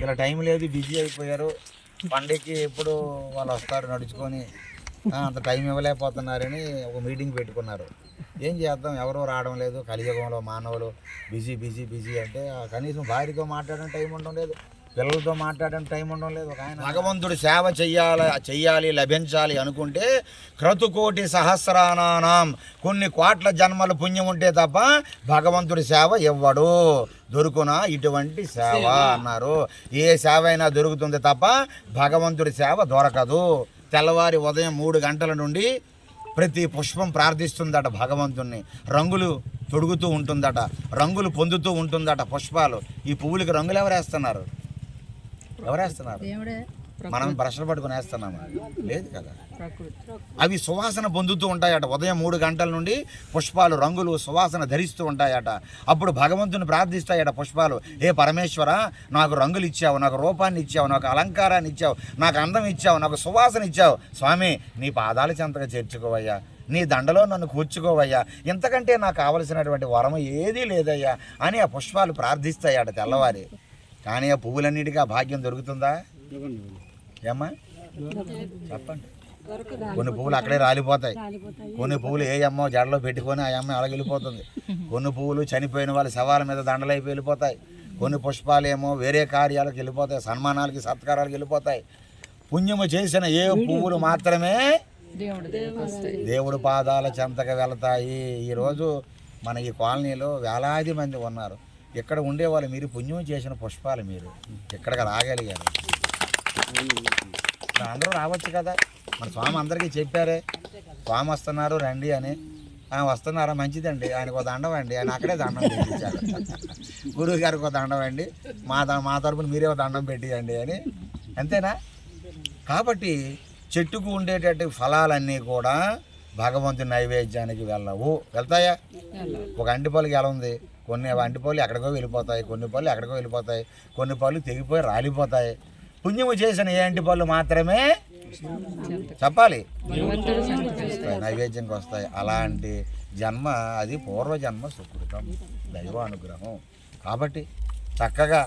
ఇలా టైం లేదు, బిజీ అయిపోయారు. పండగకి ఎప్పుడు వాళ్ళు వస్తారు నడుచుకొని, అంత టైం ఇవ్వలేకపోతున్నారని ఒక మీటింగ్ పెట్టుకున్నారు. ఏం చేద్దాం, ఎవరో రావడం లేదు. కలియుగంలో మానవులు బిజీ అంటే కనీసం భార్యతో మాట్లాడడం టైం ఉండడం లేదు, పిల్లలతో మాట్లాడడం టైం ఉండడం లేదు. ఒక ఆయన భగవంతుడి సేవ చెయ్యాలి లభించాలి అనుకుంటే క్రతుకోటి సహస్రానాం కొన్ని కోట్ల జన్మల పుణ్యం ఉంటే తప్ప భగవంతుడి సేవ ఇవ్వడు. దొరుకునా ఇటువంటి సేవ అన్నారు. ఏ సేవ అయినా దొరుకుతుంది తప్ప భగవంతుడి సేవ దొరకదు. తెల్లవారి ఉదయం 3 గంటల నుండి ప్రతి పుష్పం ప్రార్థిస్తుందట భగవంతుణ్ణి. రంగులు తొడుగుతూ ఉంటుందట, రంగులు పొందుతూ ఉంటుందట పుష్పాలు. ఈ పువ్వులకి రంగులు ఎవరేస్తున్నారు? మనం బ్రష్లు పట్టుకుని వేస్తున్నామా? లేదు కదా. అవి సువాసన పొందుతూ ఉంటాయట. ఉదయం 3 గంటల నుండి పుష్పాలు రంగులు సువాసన ధరిస్తూ ఉంటాయట. అప్పుడు భగవంతుని ప్రార్థిస్తాయట పుష్పాలు. ఏ పరమేశ్వర, నాకు రంగులు ఇచ్చావు, నాకు రూపాన్ని ఇచ్చావు, నాకు అలంకారాన్ని ఇచ్చావు, నాకు అందం ఇచ్చావు, నాకు సువాసన ఇచ్చావు. స్వామి నీ పాదాల చెంతగా చేర్చుకోవయ్యా, నీ దండలో నన్ను కూర్చుకోవయ్యా, ఇంతకంటే నాకు కావలసినటువంటి వరం ఏదీ లేదయ్యా అని ఆ పుష్పాలు ప్రార్థిస్తాయట తెల్లవారి. కానీ ఆ పువ్వులన్నిటికీ ఆ భాగ్యం దొరుకుతుందా? ఏమ్మా చెప్పండి. కొన్ని పువ్వులు అక్కడే రాలిపోతాయి, కొన్ని పువ్వులు ఏ అమ్మో జడలో పెట్టుకొని ఆ అమ్మ అలాగ వెళ్ళిపోతుంది, కొన్ని పువ్వులు చనిపోయిన వాళ్ళ శవాల మీద దండలైపు వెళ్ళిపోతాయి, కొన్ని పుష్పాలు ఏమో వేరే కార్యాలకు వెళ్ళిపోతాయి, సన్మానాలకి సత్కారాలకు వెళ్ళిపోతాయి. పుణ్యము చేసిన ఏ పువ్వులు మాత్రమే దేవుడు పాదాల చెంతగా వెళతాయి. ఈరోజు మన ఈ కాలనీలో వేలాది మంది ఉన్నారు. ఇక్కడ ఉండేవాళ్ళు మీరు పుణ్యం చేసిన పుష్పాలు మీరు ఇక్కడికి రాగలిగారు. అందరూ రావచ్చు కదా. మన స్వామి అందరికీ చెప్పారే, స్వామి వస్తున్నారు రండి అని. వస్తున్నారా? మంచిదండి, ఆయనకు ఒక దండం అండి, ఆయన అక్కడే దండం పెట్టించాడు. గురువు గారికి ఒక దండం అండి, మా తరపున మీరే ఒక దండం పెట్టియండి అని. అంతేనా? కాబట్టి చెట్టుకు ఉండేటట్టు ఫలాలన్నీ కూడా భగవంతుని నైవేద్యానికి వెళ్తాయా? ఒక అంటిపల్లికి ఎలా ఉంది? కొన్ని అంటిపళ్ళు ఎక్కడికో వెళ్ళిపోతాయి, కొన్ని పళ్ళు ఎక్కడికో వెళ్ళిపోతాయి, కొన్ని పళ్ళు తెగిపోయి రాలిపోతాయి. పుణ్యము చేసిన ఏ అంటిపళ్ళు మాత్రమే చెప్పాలి నైవేద్యంకి వస్తాయి. అలాంటి జన్మ అది పూర్వజన్మ సుకృతం, దైవ అనుగ్రహం. కాబట్టి చక్కగా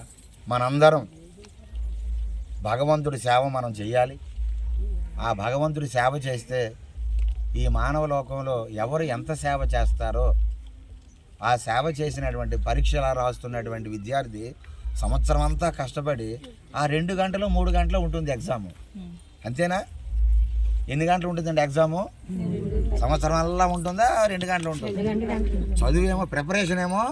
మనందరం భగవంతుడి సేవ మనం చెయ్యాలి. ఆ భగవంతుడి సేవ చేస్తే ఈ మానవ లోకంలో ఎవరు ఎంత సేవ చేస్తారో ఆ సేవ చేసినటువంటి పరీక్షలు రాస్తున్నటువంటి విద్యార్థి సంవత్సరం అంతా కష్టపడి ఆ 2 గంటలు 3 గంటలు ఉంటుంది ఎగ్జాము. అంతేనా? ఎన్ని గంటలు ఉంటుందండి ఎగ్జాము? సంవత్సరం అలా ఉంటుందా? 2 గంటలు ఉంటుంది. చదువేమో ప్రిపరేషన్ ఏమో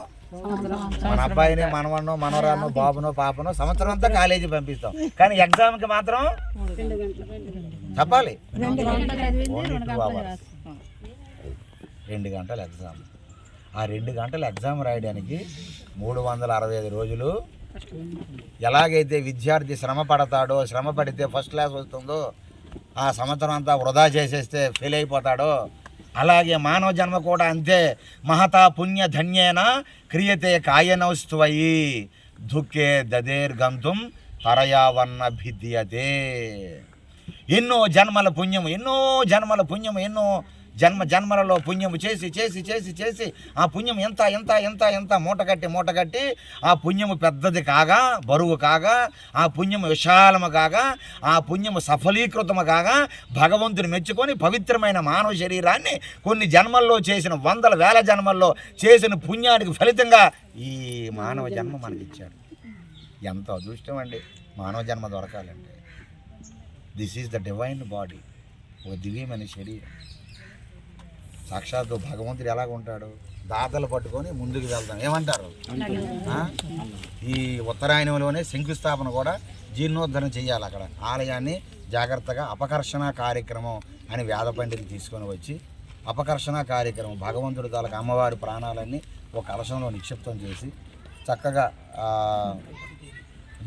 మన అబ్బాయిని, మనవన్నో, మనవరాన్నో, బాబునో, పాపనో సంవత్సరం అంతా కాలేజీ పంపిస్తాం, కానీ ఎగ్జామ్కి మాత్రం చెప్పాలి ఓన్లీ 2 hours. 2 గంటల ఎగ్జామ్. ఆ 2 గంటల ఎగ్జామ్ రాయడానికి 365 రోజులు ఎలాగైతే విద్యార్థి శ్రమ పడతాడో, శ్రమ పడితే ఫస్ట్ క్లాస్ వస్తుందో, ఆ సంవత్సరం అంతా వృధా చేసేస్తే ఫెయిల్ అయిపోతాడో, అలాగే మానవ జన్మ కూడా అంతే. మహతా పుణ్య ధన్యేన క్రియతే కాయనౌస్త్వయి దుఃఖే దదేర్గంతుం హరయావన్న భిద్యతే. ఎన్నో జన్మల పుణ్యము, ఎన్నో జన్మలలో పుణ్యము చేసి ఆ పుణ్యం ఎంత మూటగట్టి ఆ పుణ్యము పెద్దది కాగా, బరువు కాగా, ఆ పుణ్యము విశాలము కాగా, ఆ పుణ్యము సఫలీకృతము కాగా భగవంతుని మెచ్చుకొని పవిత్రమైన మానవ శరీరాన్ని కొన్ని జన్మల్లో చేసిన 100,000 జన్మల్లో చేసిన పుణ్యానికి ఫలితంగా ఈ మానవ జన్మ మనకిచ్చాడు. ఎంత అదృష్టం అండి మానవ జన్మ దొరకాలంటే. This is the divine body, ఒక దివ్యమైన శరీరం. సాక్షాత్తు భగవంతుడు ఎలాగ ఉంటాడు? దాతలు పట్టుకొని ముందుకు వెళ్దాం ఏమంటారు? ఈ ఉత్తరాయణంలోనే శంకుస్థాపన కూడా జీర్ణోద్ధరణ చేయాలి. అక్కడ ఆలయాన్ని జాగ్రత్తగా అపకర్షణ కార్యక్రమం అని వేద పండితులు తీసుకొని వచ్చి అపకర్షణ కార్యక్రమం, భగవంతుడి తాలూకు అమ్మవారి ప్రాణాలన్నీ ఒక కలశంలో నిక్షిప్తం చేసి చక్కగా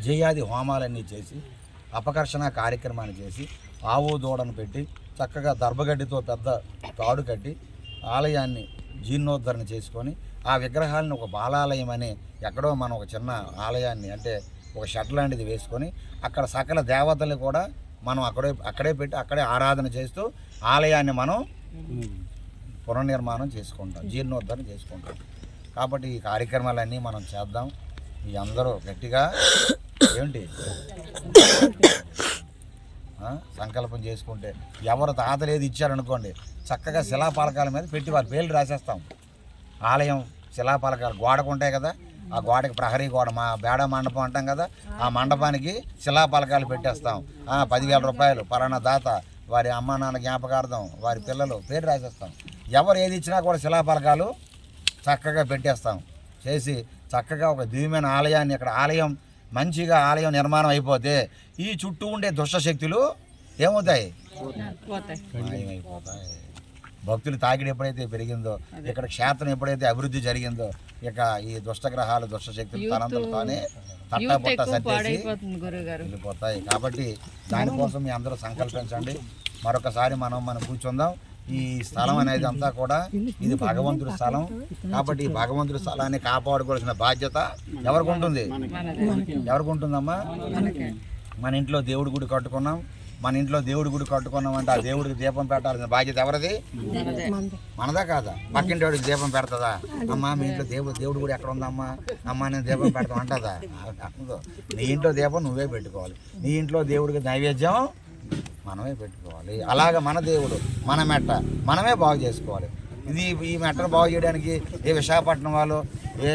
జయాది హోమాలన్నీ చేసి అపకర్షణ కార్యక్రమాన్ని చేసి ఆవు దూడను పెట్టి చక్కగా దర్భగడ్డితో పెద్ద తాడు కట్టి ఆలయాన్ని జీర్ణోద్ధరణ చేసుకొని ఆ విగ్రహాలను ఒక బాలాలయం అని ఎక్కడో మనం ఒక చిన్న ఆలయాన్ని అంటే ఒక షెడ్ లాంటిది వేసుకొని అక్కడ సకల దేవతలు కూడా మనం అక్కడే పెట్టి అక్కడే ఆరాధన చేస్తూ ఆలయాన్ని మనం పునర్నిర్మాణం చేసుకుంటాం, జీర్ణోద్ధరణ చేసుకుంటాం. కాబట్టి ఈ కార్యక్రమాలన్నీ మనం చేద్దాం. మీ అందరూ గట్టిగా ఏంటి సంకల్పం చేసుకుంటే ఎవరు తాతలు ఏది ఇచ్చారనుకోండి చక్కగా శిలాపాలకాల మీద పెట్టి వారి పేర్లు రాసేస్తాం. ఆలయం శిలాపాలకాలు గోడకు ఉంటాయి కదా, ఆ గోడకి ప్రహరీ గోడ, మా బేడ మండపం అంటాం కదా, ఆ మండపానికి శిలాపాలకాలు పెట్టేస్తాం. 10,000 రూపాయలు పలానా దాత, వారి అమ్మా నాన్న జ్ఞాపకార్థం, వారి పిల్లలు పేరు రాసేస్తాం. ఎవరు ఏది ఇచ్చినా కూడా శిలాపాలకాలు చక్కగా పెట్టేస్తాం. చేసి చక్కగా ఒక దివ్యమైన ఆలయాన్ని, ఇక్కడ ఆలయం మంచిగా ఆలయం నిర్మాణం అయిపోతే ఈ చుట్టూ ఉండే దుష్ట శక్తులు ఏమవుతాయి? మాయమైపోతాయి. భక్తులు తాకిడి ఎప్పుడైతే పెరిగిందో, ఇక్కడ క్షేత్రం ఎప్పుడైతే అభివృద్ధి జరిగిందో, ఇక ఈ దుష్టగ్రహాలు దుష్ట శక్తులు తనంతలతోనే తట్టబుట్ట సట్టేసి వెళ్ళిపోతాయి. కాబట్టి దానికోసం మీ అందరూ సంకల్పించండి. మరొకసారి మనం కూర్చుందాం. ఈ స్థలం అనేది అంతా కూడా ఇది భగవంతుడి స్థలం. కాబట్టి ఈ భగవంతుడి స్థలాన్ని కాపాడుకోవాల్సిన బాధ్యత ఎవరికి ఉంటుంది? ఎవరికి ఉంటుందమ్మా? మన ఇంట్లో దేవుడి గుడి కట్టుకున్నాం. మన ఇంట్లో దేవుడి గుడి కట్టుకున్నామంటే ఆ దేవుడికి దీపం పెట్టాల్సిన బాధ్యత ఎవరిది? మనదా కాదా? పక్కింటి వాడికి దీపం పెడతదా? అమ్మా మీ ఇంట్లో దేవుడి గుడి ఎక్కడ ఉందమ్మా? అమ్మా నేను దీపం పెడతాం అంటదా? నీ ఇంట్లో దీపం నువ్వే పెట్టుకోవాలి. నీ ఇంట్లో దేవుడికి నైవేద్యం మనమే పెట్టుకోవాలి. అలాగ మన దేవుడు మన మెట్ట మనమే బాగు చేసుకోవాలి. ఈ మెట్టను బాగు చేయడానికి ఏ విశాఖపట్నం వాళ్ళు ఏ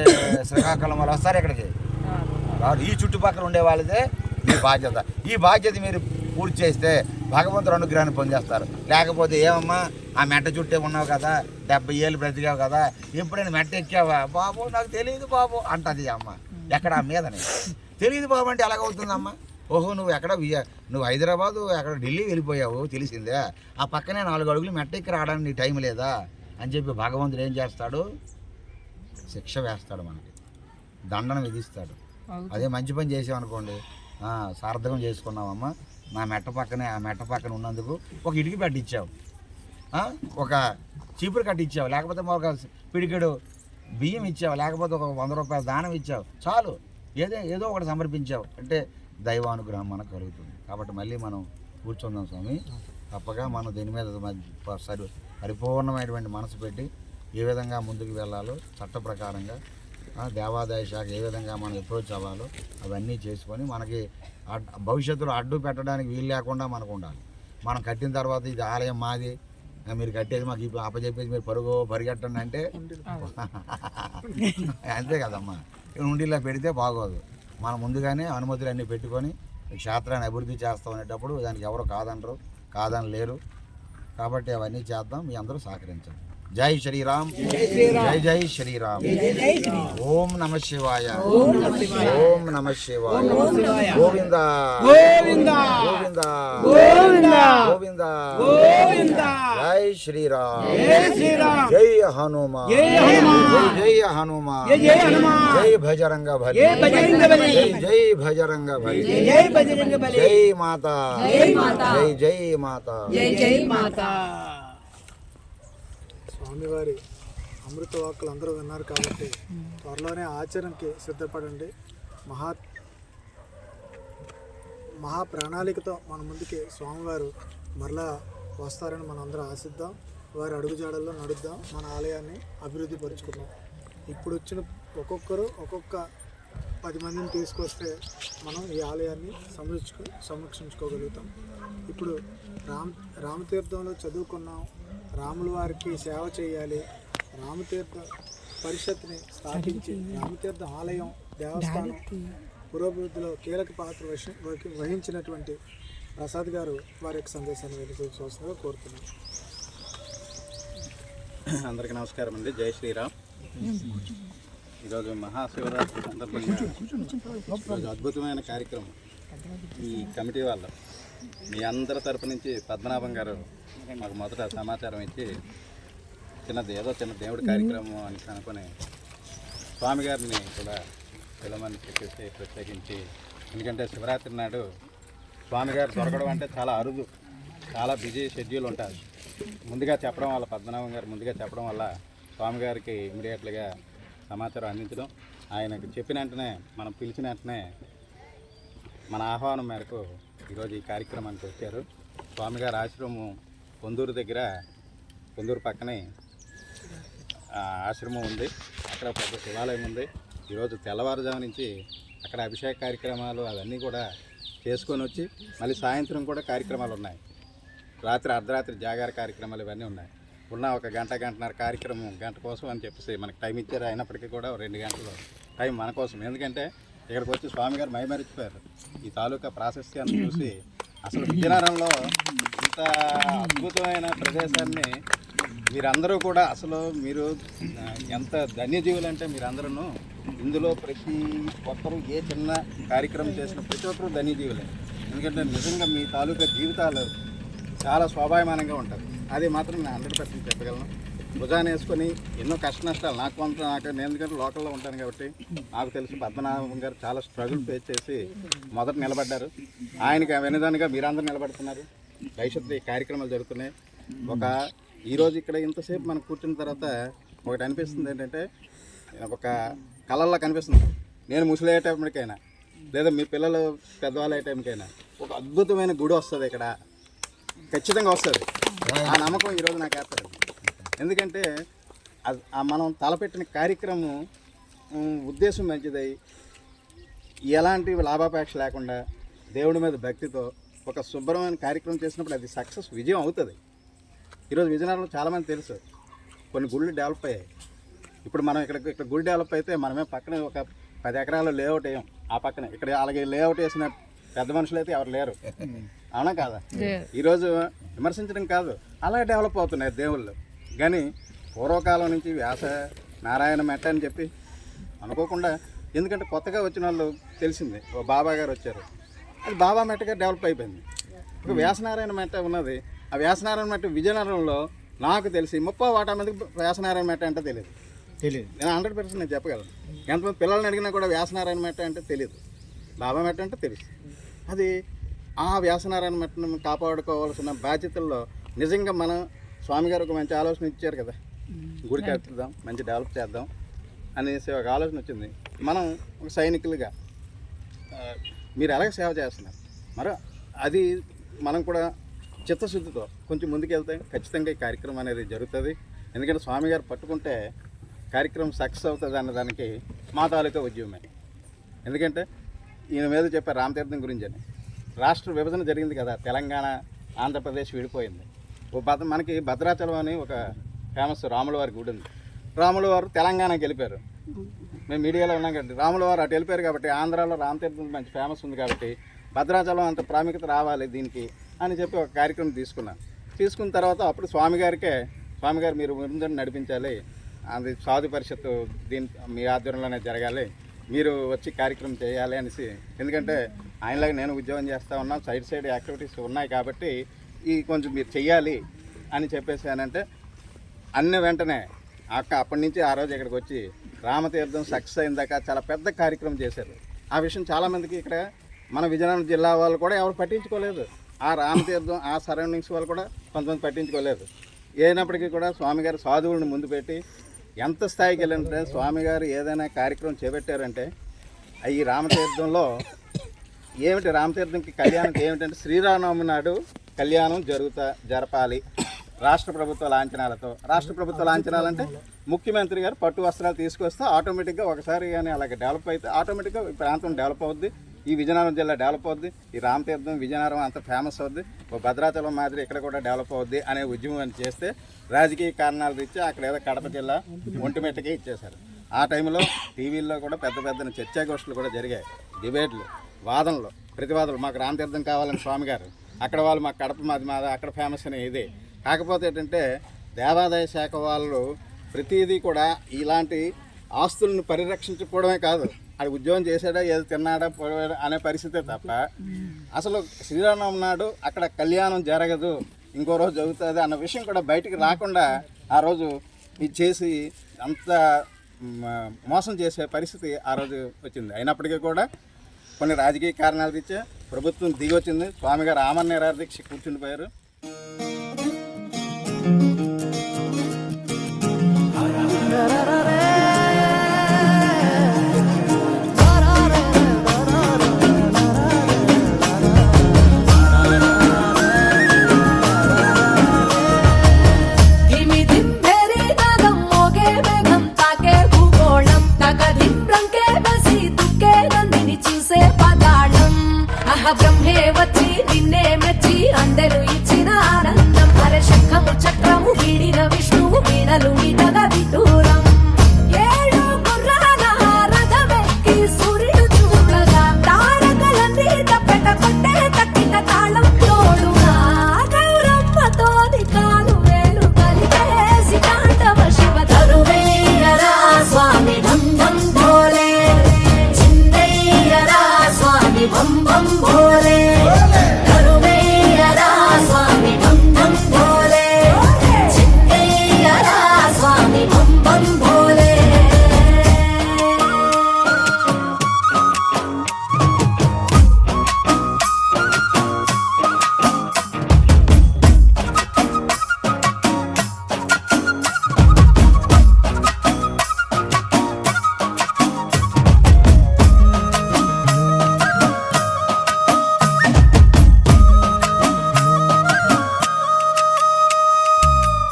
శ్రీకాకుళం వాళ్ళు వస్తారు ఇక్కడికి? ఈ చుట్టుపక్కల ఉండే వాళ్ళదే ఈ బాధ్యత. ఈ బాధ్యత మీరు పూర్తి చేస్తే భగవంతుడు అనుగ్రహాన్ని పొందేస్తారు. లేకపోతే ఏమమ్మా ఆ మెట్ట చుట్టే ఉన్నావు కదా, 70 ఏళ్ళు బ్రతికావు కదా, ఎప్పుడైనా మెట్ట ఎక్కావా? బాబు నాకు తెలియదు బాబు అంటది అమ్మ. ఎక్కడ ఆ మీదని తెలియదు బాబు అంటే ఎలాగవుతుందమ్మా? ఓహో నువ్వు హైదరాబాదు అక్కడ ఢిల్లీ వెళ్ళిపోయావు తెలిసిందే, ఆ పక్కనే 4 అడుగులు మెట్ట ఎక్కి రావడానికి నీకు టైం లేదా అని చెప్పి భగవంతుడు ఏం చేస్తాడు? శిక్ష వేస్తాడు, మనకి దండన విధిస్తాడు. అదే మంచి పని చేసామనుకోండి, సార్థకం చేసుకున్నావమ్మా, నా మెట్ట పక్కనే ఆ మెట్ట పక్కన ఉన్నందుకు ఒక ఇటుక పెట్టించావు, ఒక చీపురు కట్టించావు, లేకపోతే ఒక పిడికెడు బియ్యం ఇచ్చావు, లేకపోతే ఒక 100 రూపాయల దానం ఇచ్చావు, చాలు ఏదో ఒకటి సమర్పించావు అంటే దైవానుగ్రహం మనకు కలుగుతుంది. కాబట్టి మళ్ళీ మనం కూర్చుందాం స్వామి. తప్పగా మనం దీని మీద పరిపూర్ణమైనటువంటి మనసు పెట్టి ఏ విధంగా ముందుకు వెళ్ళాలో చట్ట ప్రకారంగా దేవాదాయ శాఖ ఏ విధంగా మనం అప్రోచ్ అవ్వాలో అవన్నీ చేసుకొని మనకి భవిష్యత్తులో అడ్డు పెట్టడానికి వీలు లేకుండా మనకు ఉండాలి. మనం కట్టిన తర్వాత ఇది ఆలయం మాది, మీరు కట్టేది మాకు ఇప్పుడు అప్పచెప్పేసి మీరు పరిగెట్టండి అంటే అంతే కదమ్మా. ఉండిలా పెడితే బాగోదు. మనం ముందుగానే అనుమతులు అన్నీ పెట్టుకొని క్షేత్రాన్ని అభివృద్ధి చేస్తాం అనేటప్పుడు దానికి ఎవరు కాదనలేరు. కాబట్టి అవన్నీ చేద్దాం. మీ అందరూ సహకరించండి. జై శ్రీరామ్, జై శ్రీరామ్. ఓం నమ శివాయ, ఓం నమ శివాయ. గోవింద గోవింద గోవింద గోవింద. జై శ్రీరామ్, జై హనుమాన్, జై హనుమాన్, జై భజరంగ బలి, జై భజరంగ బలి, జై మాతా, జై మాతా, జై మాతా. స్వామివారి అమృత వాక్కులు అందరూ విన్నారు కాబట్టి త్వరలోనే ఆచరణకి సిద్ధపడండి. మహా ప్రణాళికతో మన ముందుకి స్వామివారు మరలా వస్తారని మనం అందరం ఆశిద్దాం. వారి అడుగుజాడల్లో నడుద్దాం, మన ఆలయాన్ని అభివృద్ధి పరుచుకుందాం. ఇప్పుడు వచ్చిన ఒక్కొక్కరు ఒక్కొక్క 10 మందిని తీసుకొస్తే మనం ఈ ఆలయాన్ని సంరక్షించుకోగలుగుతాం. ఇప్పుడు రామతీర్థంలో చదువుకున్నాం, రాముల వారికి సేవ చేయాలి, రామతీర్థ పరిషత్ని స్థాపించి రామతీర్థ ఆలయం దేవస్థానం పురోభివృద్ధిలో కీలక పాత్ర వహించినటువంటి ప్రసాద్ గారు వారి యొక్క సందేశాన్ని వెలిగించవలసిందిగా కోరుతున్నాను. అందరికీ నమస్కారం అండి. జై శ్రీరామ్. ఈరోజు మహాశివరాత్రి సందర్భంగా ఈరోజు అద్భుతమైన కార్యక్రమం ఈ కమిటీ వాళ్ళు మీ అందరి తరపు నుంచి పద్మనాభం గారు మాకు మొదట సమాచారం ఇచ్చి చిన్న దేవుడి కార్యక్రమం అని అనుకుని స్వామి గారిని కూడా పిలవమని చెప్పేసి ప్రత్యేకించి, ఎందుకంటే శివరాత్రి నాడు స్వామి గారు దొరకడం అంటే చాలా అరుదు, చాలా బిజీ షెడ్యూల్ ఉంటుంది. ముందుగా చెప్పడం వల్ల పద్మనాభం గారు ముందుగా చెప్పడం వల్ల స్వామి గారికి ఇమీడియట్గా సమాచారం అందించడం, ఆయనకు చెప్పిన వెంటనే మనం పిలిచిన వెంటనే మన ఆహ్వానం మేరకు ఈరోజు ఈ కార్యక్రమానికి వచ్చారు. స్వామి గారి ఆశ్రమం పొందూరు పక్కనే ఆశ్రమం ఉంది. అక్కడ పెద్ద శివాలయం ఉంది. ఈరోజు తెల్లవారుజాము నుంచి అక్కడ అభిషేక కార్యక్రమాలు అవన్నీ కూడా చేసుకొని వచ్చి మళ్ళీ సాయంత్రం కూడా కార్యక్రమాలు ఉన్నాయి. రాత్రి అర్ధరాత్రి జాగార కార్యక్రమాలు ఇవన్నీ ఉన్నాయి. ఉన్న ఒక గంటన్నర కార్యక్రమం గంట కోసం అని చెప్పేసి మనకు టైం ఇచ్చారు. అయినప్పటికీ కూడా 2 గంటలు టైం మన కోసం. ఎందుకంటే ఇక్కడికి వచ్చి స్వామి గారు మైమరిచిపోయారు. ఈ తాలూకా ప్రాశస్త్యాన్ని చూసి అసలు విజయనగరంలో ఇంత అద్భుతమైన ప్రదేశాన్ని మీరందరూ కూడా అసలు మీరు ఎంత ధన్యజీవులు అంటే మీరందరూ ఇందులో ప్రతి ఒక్కరూ ఏ చిన్న కార్యక్రమం చేసిన ప్రతి ఒక్కరూ ధన్యజీవులే. ఎందుకంటే నిజంగా మీ తాలూకా జీవితాలు చాలా స్వాభావిమానంగా ఉంటుంది. అది మాత్రం నేను 100% చెప్పగలను. భుజాన్ని వేసుకొని ఎన్నో కష్ట నష్టాలు నేను ఎందుకంటే లోకల్లో ఉంటాను కాబట్టి నాకు తెలుసు. పద్మనాభం గారు చాలా స్ట్రగుల్ ఫేస్ చేసి మొదట నిలబడ్డారు. ఆయనకి వెనుదానిగా మీరందరూ నిలబడుతున్నారు. భవిష్యత్తు ఈ కార్యక్రమాలు జరుగుతున్నాయి. ఈరోజు ఇక్కడ ఇంతసేపు మనం కూర్చున్న తర్వాత ఒకటి అనిపిస్తుంది ఏంటంటే, ఒక కళల్లో కనిపిస్తుంది. నేను ముసలి టైంకైనా లేదా మీ పిల్లలు పెద్దవాళ్ళు అయ్యే టైంకైనా ఒక అద్భుతమైన గుడి వస్తుంది, ఇక్కడ ఖచ్చితంగా వస్తుంది. ఆ నమ్మకం ఈరోజు నాకు ఏర్పడింది. ఎందుకంటే మనం తలపెట్టిన కార్యక్రమం ఉద్దేశం మంచిదై ఎలాంటి లాభాపేక్ష లేకుండా దేవుడి మీద భక్తితో ఒక శుభ్రమైన కార్యక్రమం చేసినప్పుడు అది సక్సెస్ విజయం అవుతుంది. ఈరోజు విజయనగరంలో చాలామంది తెలుసు కొన్ని గుళ్ళు డెవలప్ అయ్యాయి. ఇప్పుడు మనం ఇక్కడ గుడి డెవలప్ అయితే మనమే పక్కన ఒక 10 ఎకరాల లేఅవుట్ వేయం. ఆ పక్కన ఇక్కడ అలాగే లేఅవుట్ వేసిన పెద్ద మనుషులు అయితే ఎవరు లేరు. అవునా కాదా? ఈరోజు విమర్శించడం కాదు, అలా డెవలప్ అవుతున్నాయి దేవుళ్ళు. కానీ పూర్వకాలం నుంచి వ్యాస నారాయణ మెట్ట అని చెప్పి అనుకోకుండా, ఎందుకంటే కొత్తగా వచ్చిన వాళ్ళు తెలిసింది ఓ బాబా గారు వచ్చారు, అది బాబా మెట్టగా డెవలప్ అయిపోయింది. ఒక వ్యాసనారాయణ మెట్ట ఉన్నది. ఆ వ్యాసనారాయణ మెట్ట విజయనగరంలో నాకు తెలిసి 30 మందికి వ్యాసనారాయణ మెట్ట అంటే తెలియదు. నేను 100% నేను చెప్పగలను. ఎంతమంది పిల్లల్ని అడిగినా కూడా వ్యాసనారాయణ మెట్ట అంటే తెలియదు, బాబా మెట్ట అంటే తెలుసు. అది ఆ వ్యాసనారాయణ మెట్టను కాపాడుకోవాల్సిన బాధ్యతల్లో నిజంగా మనం స్వామి గారు ఒక మంచి ఆలోచన ఇచ్చారు కదా, గుడి కట్టుదాం, మంచి డెవలప్ చేద్దాం అనేసి ఒక ఆలోచన వచ్చింది. మనం ఒక సైనికులుగా మీరు ఎలాగ సేవ చేస్తున్నారు, మరి అది మనం కూడా చిత్తశుద్ధితో కొంచెం ముందుకెళ్తే ఖచ్చితంగా ఈ కార్యక్రమం అనేది జరుగుతుంది. ఎందుకంటే స్వామి గారు పట్టుకుంటే కార్యక్రమం సక్సెస్ అవుతుంది అన్నదానికి మా తాలూకా ఉద్యమమే. ఎందుకంటే ఈయన మీద చెప్పారు రామతీర్థం గురించి అని. రాష్ట్ర విభజన జరిగింది కదా, తెలంగాణ ఆంధ్రప్రదేశ్ విడిపోయింది. మనకి భద్రాచలం అని ఒక ఫేమస్ రాముల వారి గుడి ఉంది. రాముల వారు తెలంగాణకి వెళ్ళిపోయారు. మేము మీడియాలో ఉన్నాం కాబట్టి రాముల వారు అటు వెళ్ళిపోయారు కాబట్టి ఆంధ్రాలో రామతీర్థం మంచి ఫేమస్ ఉంది కాబట్టి భద్రాచలం అంత ప్రాముఖ్యత రావాలి దీనికి అని చెప్పి ఒక కార్యక్రమం తీసుకున్న తర్వాత అప్పుడు స్వామి గారు మీరు ముందు నడిపించాలి, అది సాధు పరిషత్తు దీని మీ ఆధ్వర్యంలోనే జరగాలి, మీరు వచ్చి కార్యక్రమం చేయాలి అనేసి. ఎందుకంటే ఆయనలాగా నేను ఉద్యోగం చేస్తూ ఉన్నాం, సైడ్ యాక్టివిటీస్ ఉన్నాయి కాబట్టి ఈ కొంచెం మీరు చెయ్యాలి అని చెప్పేసి అంటే అన్ని వెంటనే అప్పటి నుంచి ఆ రోజు ఇక్కడికి వచ్చి రామతీర్థం సక్సెస్ అయిన దాకా చాలా పెద్ద కార్యక్రమం చేశారు. ఆ విషయం చాలామందికి ఇక్కడ మన విజయనగరం జిల్లా వాళ్ళు కూడా ఎవరు పట్టించుకోలేదు. ఆ రామతీర్థం ఆ సరౌండింగ్స్ వాళ్ళు కూడా కొంతమంది పట్టించుకోలేదు. అయినప్పటికీ కూడా స్వామి గారు సాధువులను ముందు పెట్టి ఎంత స్థాయికి వెళ్ళినంటే స్వామి గారు ఏదైనా కార్యక్రమం చేపట్టారంటే ఈ రామతీర్థంలో ఏమిటి, రామతీర్థంకి కళ్యాణం ఏమిటంటే శ్రీరామనవమి నాడు కళ్యాణం జరపాలి రాష్ట్ర ప్రభుత్వ లాంఛనాలతో. రాష్ట్ర ప్రభుత్వ లాంఛనాలు అంటే ముఖ్యమంత్రి గారు పట్టు వస్త్రాలు తీసుకొస్తే ఆటోమేటిక్గా ఒకసారి కానీ అలాగే డెవలప్ అయితే ఆటోమేటిక్గా ఈ ప్రాంతం డెవలప్ అవుద్ది, ఈ విజయనగరం జిల్లా డెవలప్ అవుద్ది, ఈ రామతీర్థం విజయనగరం అంత ఫేమస్ అవుద్ది, ఓ భద్రాచలం మాదిరి ఇక్కడ కూడా డెవలప్ అవుద్ది అనే ఉద్యమం అని చేస్తే రాజకీయ కారణాలు ఇచ్చి అక్కడ ఏదో కడప జిల్లా ఒంటిమిట్టకే ఇచ్చేశారు. ఆ టైంలో టీవీల్లో కూడా పెద్ద చర్చాగోష్ఠులు కూడా జరిగాయి, డిబేట్లు, వాదనలు, ప్రతివాదనలు. మాకు రామతీర్థం కావాలని స్వామి గారు అక్కడ వాళ్ళు మా కడప మాది అక్కడ ఫేమస్ అనే ఇదే. కాకపోతే ఏంటంటే దేవాదాయ శాఖ వాళ్ళు ప్రతిదీ కూడా ఇలాంటి ఆస్తులను పరిరక్షించుకోవడమే కాదు, అది ఉద్యోగం చేశాడా ఏదో తిన్నాడా పోయాడా అనే పరిస్థితే తప్ప అసలు శ్రీరామనవమి నాడు అక్కడ కళ్యాణం జరగదు, ఇంకో రోజు జరుగుతుంది అన్న విషయం కూడా బయటికి రాకుండా ఆ రోజు ఇది చేసి అంత మోసం చేసే పరిస్థితి ఆ రోజు వచ్చింది. అయినప్పటికీ కూడా కొన్ని రాజకీయ కారణాలు తెచ్చే ప్రభుత్వం దిగి వచ్చింది. స్వామిగారు ఆమరణ నిరాహార దీక్ష కూర్చుండిపోయారు. బ్రహ్మే వచ్చి నిన్నే మెచ్చి అందరూ ఇచ్చిన ఆనందం. అరే శంఖము చక్రము వీడిన విష్ణువు వీణలు వినగా విదూరం. ఏడు గుర్రాల రథమెక్కి సూర్యుడు చూడగా తారకలన్నీ తప్పెట కొట్టే తక్కిన తాళం తోడుగా గౌరమ్మతోని కాలు వేలు కలిపేసి తాండవ శివ తరువేయరా స్వామి ధం ధం భోలే, చిందయ్యరా స్వామి బం బం భోలే, కరువేయరా స్వామి బం బం భోలే, చిందయ్యరా స్వామి బం బం భోలే.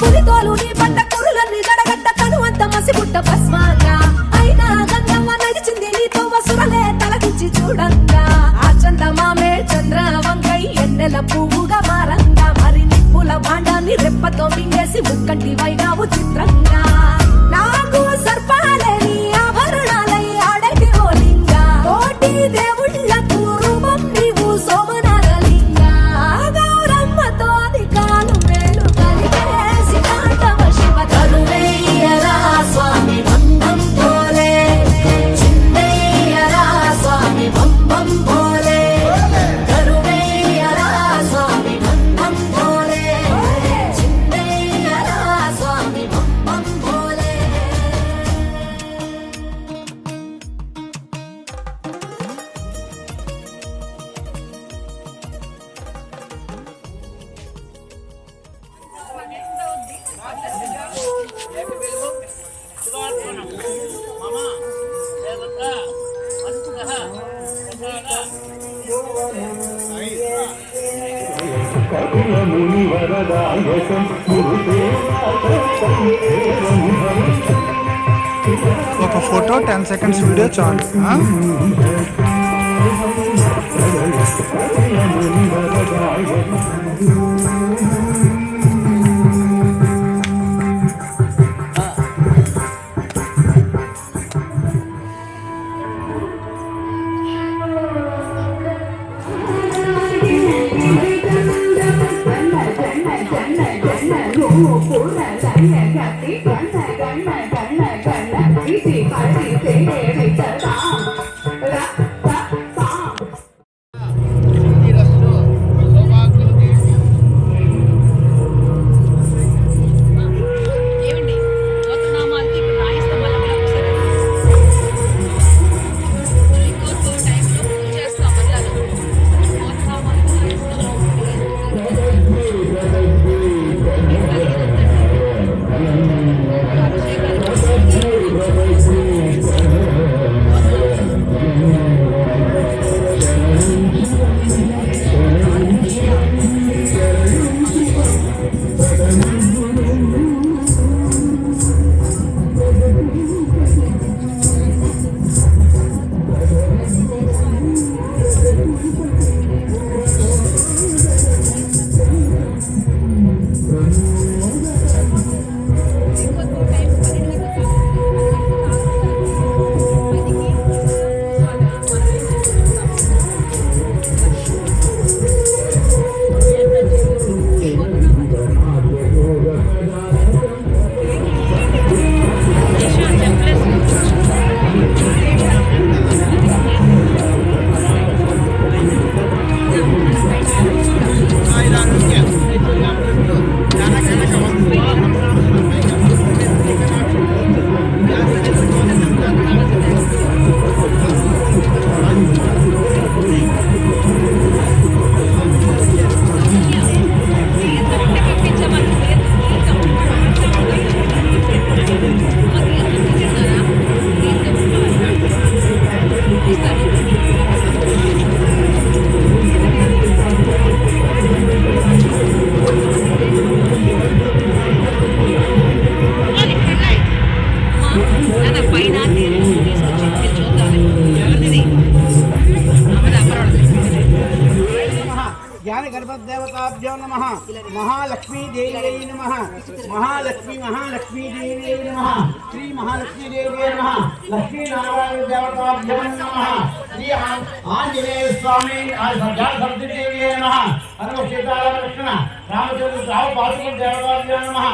పులితోలు నీ పట్ట కురులన్నీ జడగట్ట తను అంత మసిగుట్ట భస్మంగా అయినా గంగమ్మ నడిచింది నీతో వసురలే తలకించి చూడంగా. ఆ చందమామే చంద్ర వంకై ఎన్నెల పువ్వుగా మారంగా. మరి నిప్పుల భాండాన్ని రెప్పతో మింగేసి ముక్కంటి వైనావు చిత్రంగా. నాకు సర్పాలే నీ ఆభరణాలై ఆడటి ఓలింగా. కోటి దేవుళ్ళకు రూపం నీవు సోమనారలింగా. గౌరమ్మతోని కాలు వేలు కలిపేసి తాండవ శివ తరువేయరా స్వామి బం బం భోలే, చిందయ్యరా స్వామి బం బం భోలే, కరువేయరా స్వామి బం బం భోలే, చిందయ్యరా స్వామి బం బం భోలే. ఒక ఫోటో 10 seconds వీడియో చాలు. ఏమండి గోత్రనామాలకి ఇప్పుడు రాయిస్తాం మళ్ళీ కూడా ఒకసారి ఇంకొక టైంలో పూజ చేస్తాం మళ్ళీ గోత్రనామాలకి రాయిస్తాం. అభిషేకాలు నాన్న పైన తీసుకొచ్చి మీరు చూద్దాం ఎవరిది అమ్మది అప్పరాడదు ज्ञान गणपत देवताभ्यो नमः महालक्ष्मी देव्यै नमः महालक्ष्मी देव्यै नमः श्री महालक्ष्मी देव्यै नमः लक्ष्मी नारायण देवताभ्यो नमः श्री आंजनेय स्वामी सरस्वती देव्यै नमः हनुमत सीताराम कृष्ण रामचंद्र राव पार्वती देवताभ्यो नमः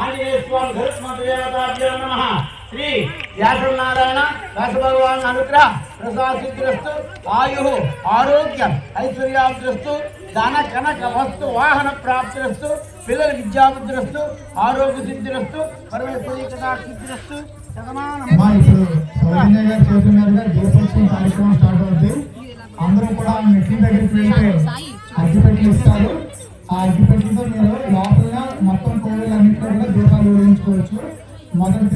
आंजनेय स्वामी गरुड़ देवताभ्यो नमः श्री व्यास नारायण व्यास भगवान अनुग्रह प्रसादितस्तु आयु आरोग्य ऐश्वर्यास्तु धन कनक वस्तु वाहन प्राप्तिरस्तु पिల్లల విద్యాబుద్ధిరస్తు ఆరోగ్య సిద్ధిరస్తు పరమేశ్వరి కటాక్షిద్ధిరస్తు మా ఇప్పుడు సౌజన్య గారు చేస్తున్నట్టుగా దీపోత్సవం కార్యక్రమం స్టార్ట్ అవుతుంది. అందరూ కూడా మెట్ల దగ్గరికి వెళ్తే అగ్గిపెట్టెలు ఇస్తారు. ఆ అగ్గిపెట్టెలతో మీరు లోపల మొత్తం కోవిలన్నింటిలో కూడా దీపాలు వెలిగించుకోవచ్చు. మొదటి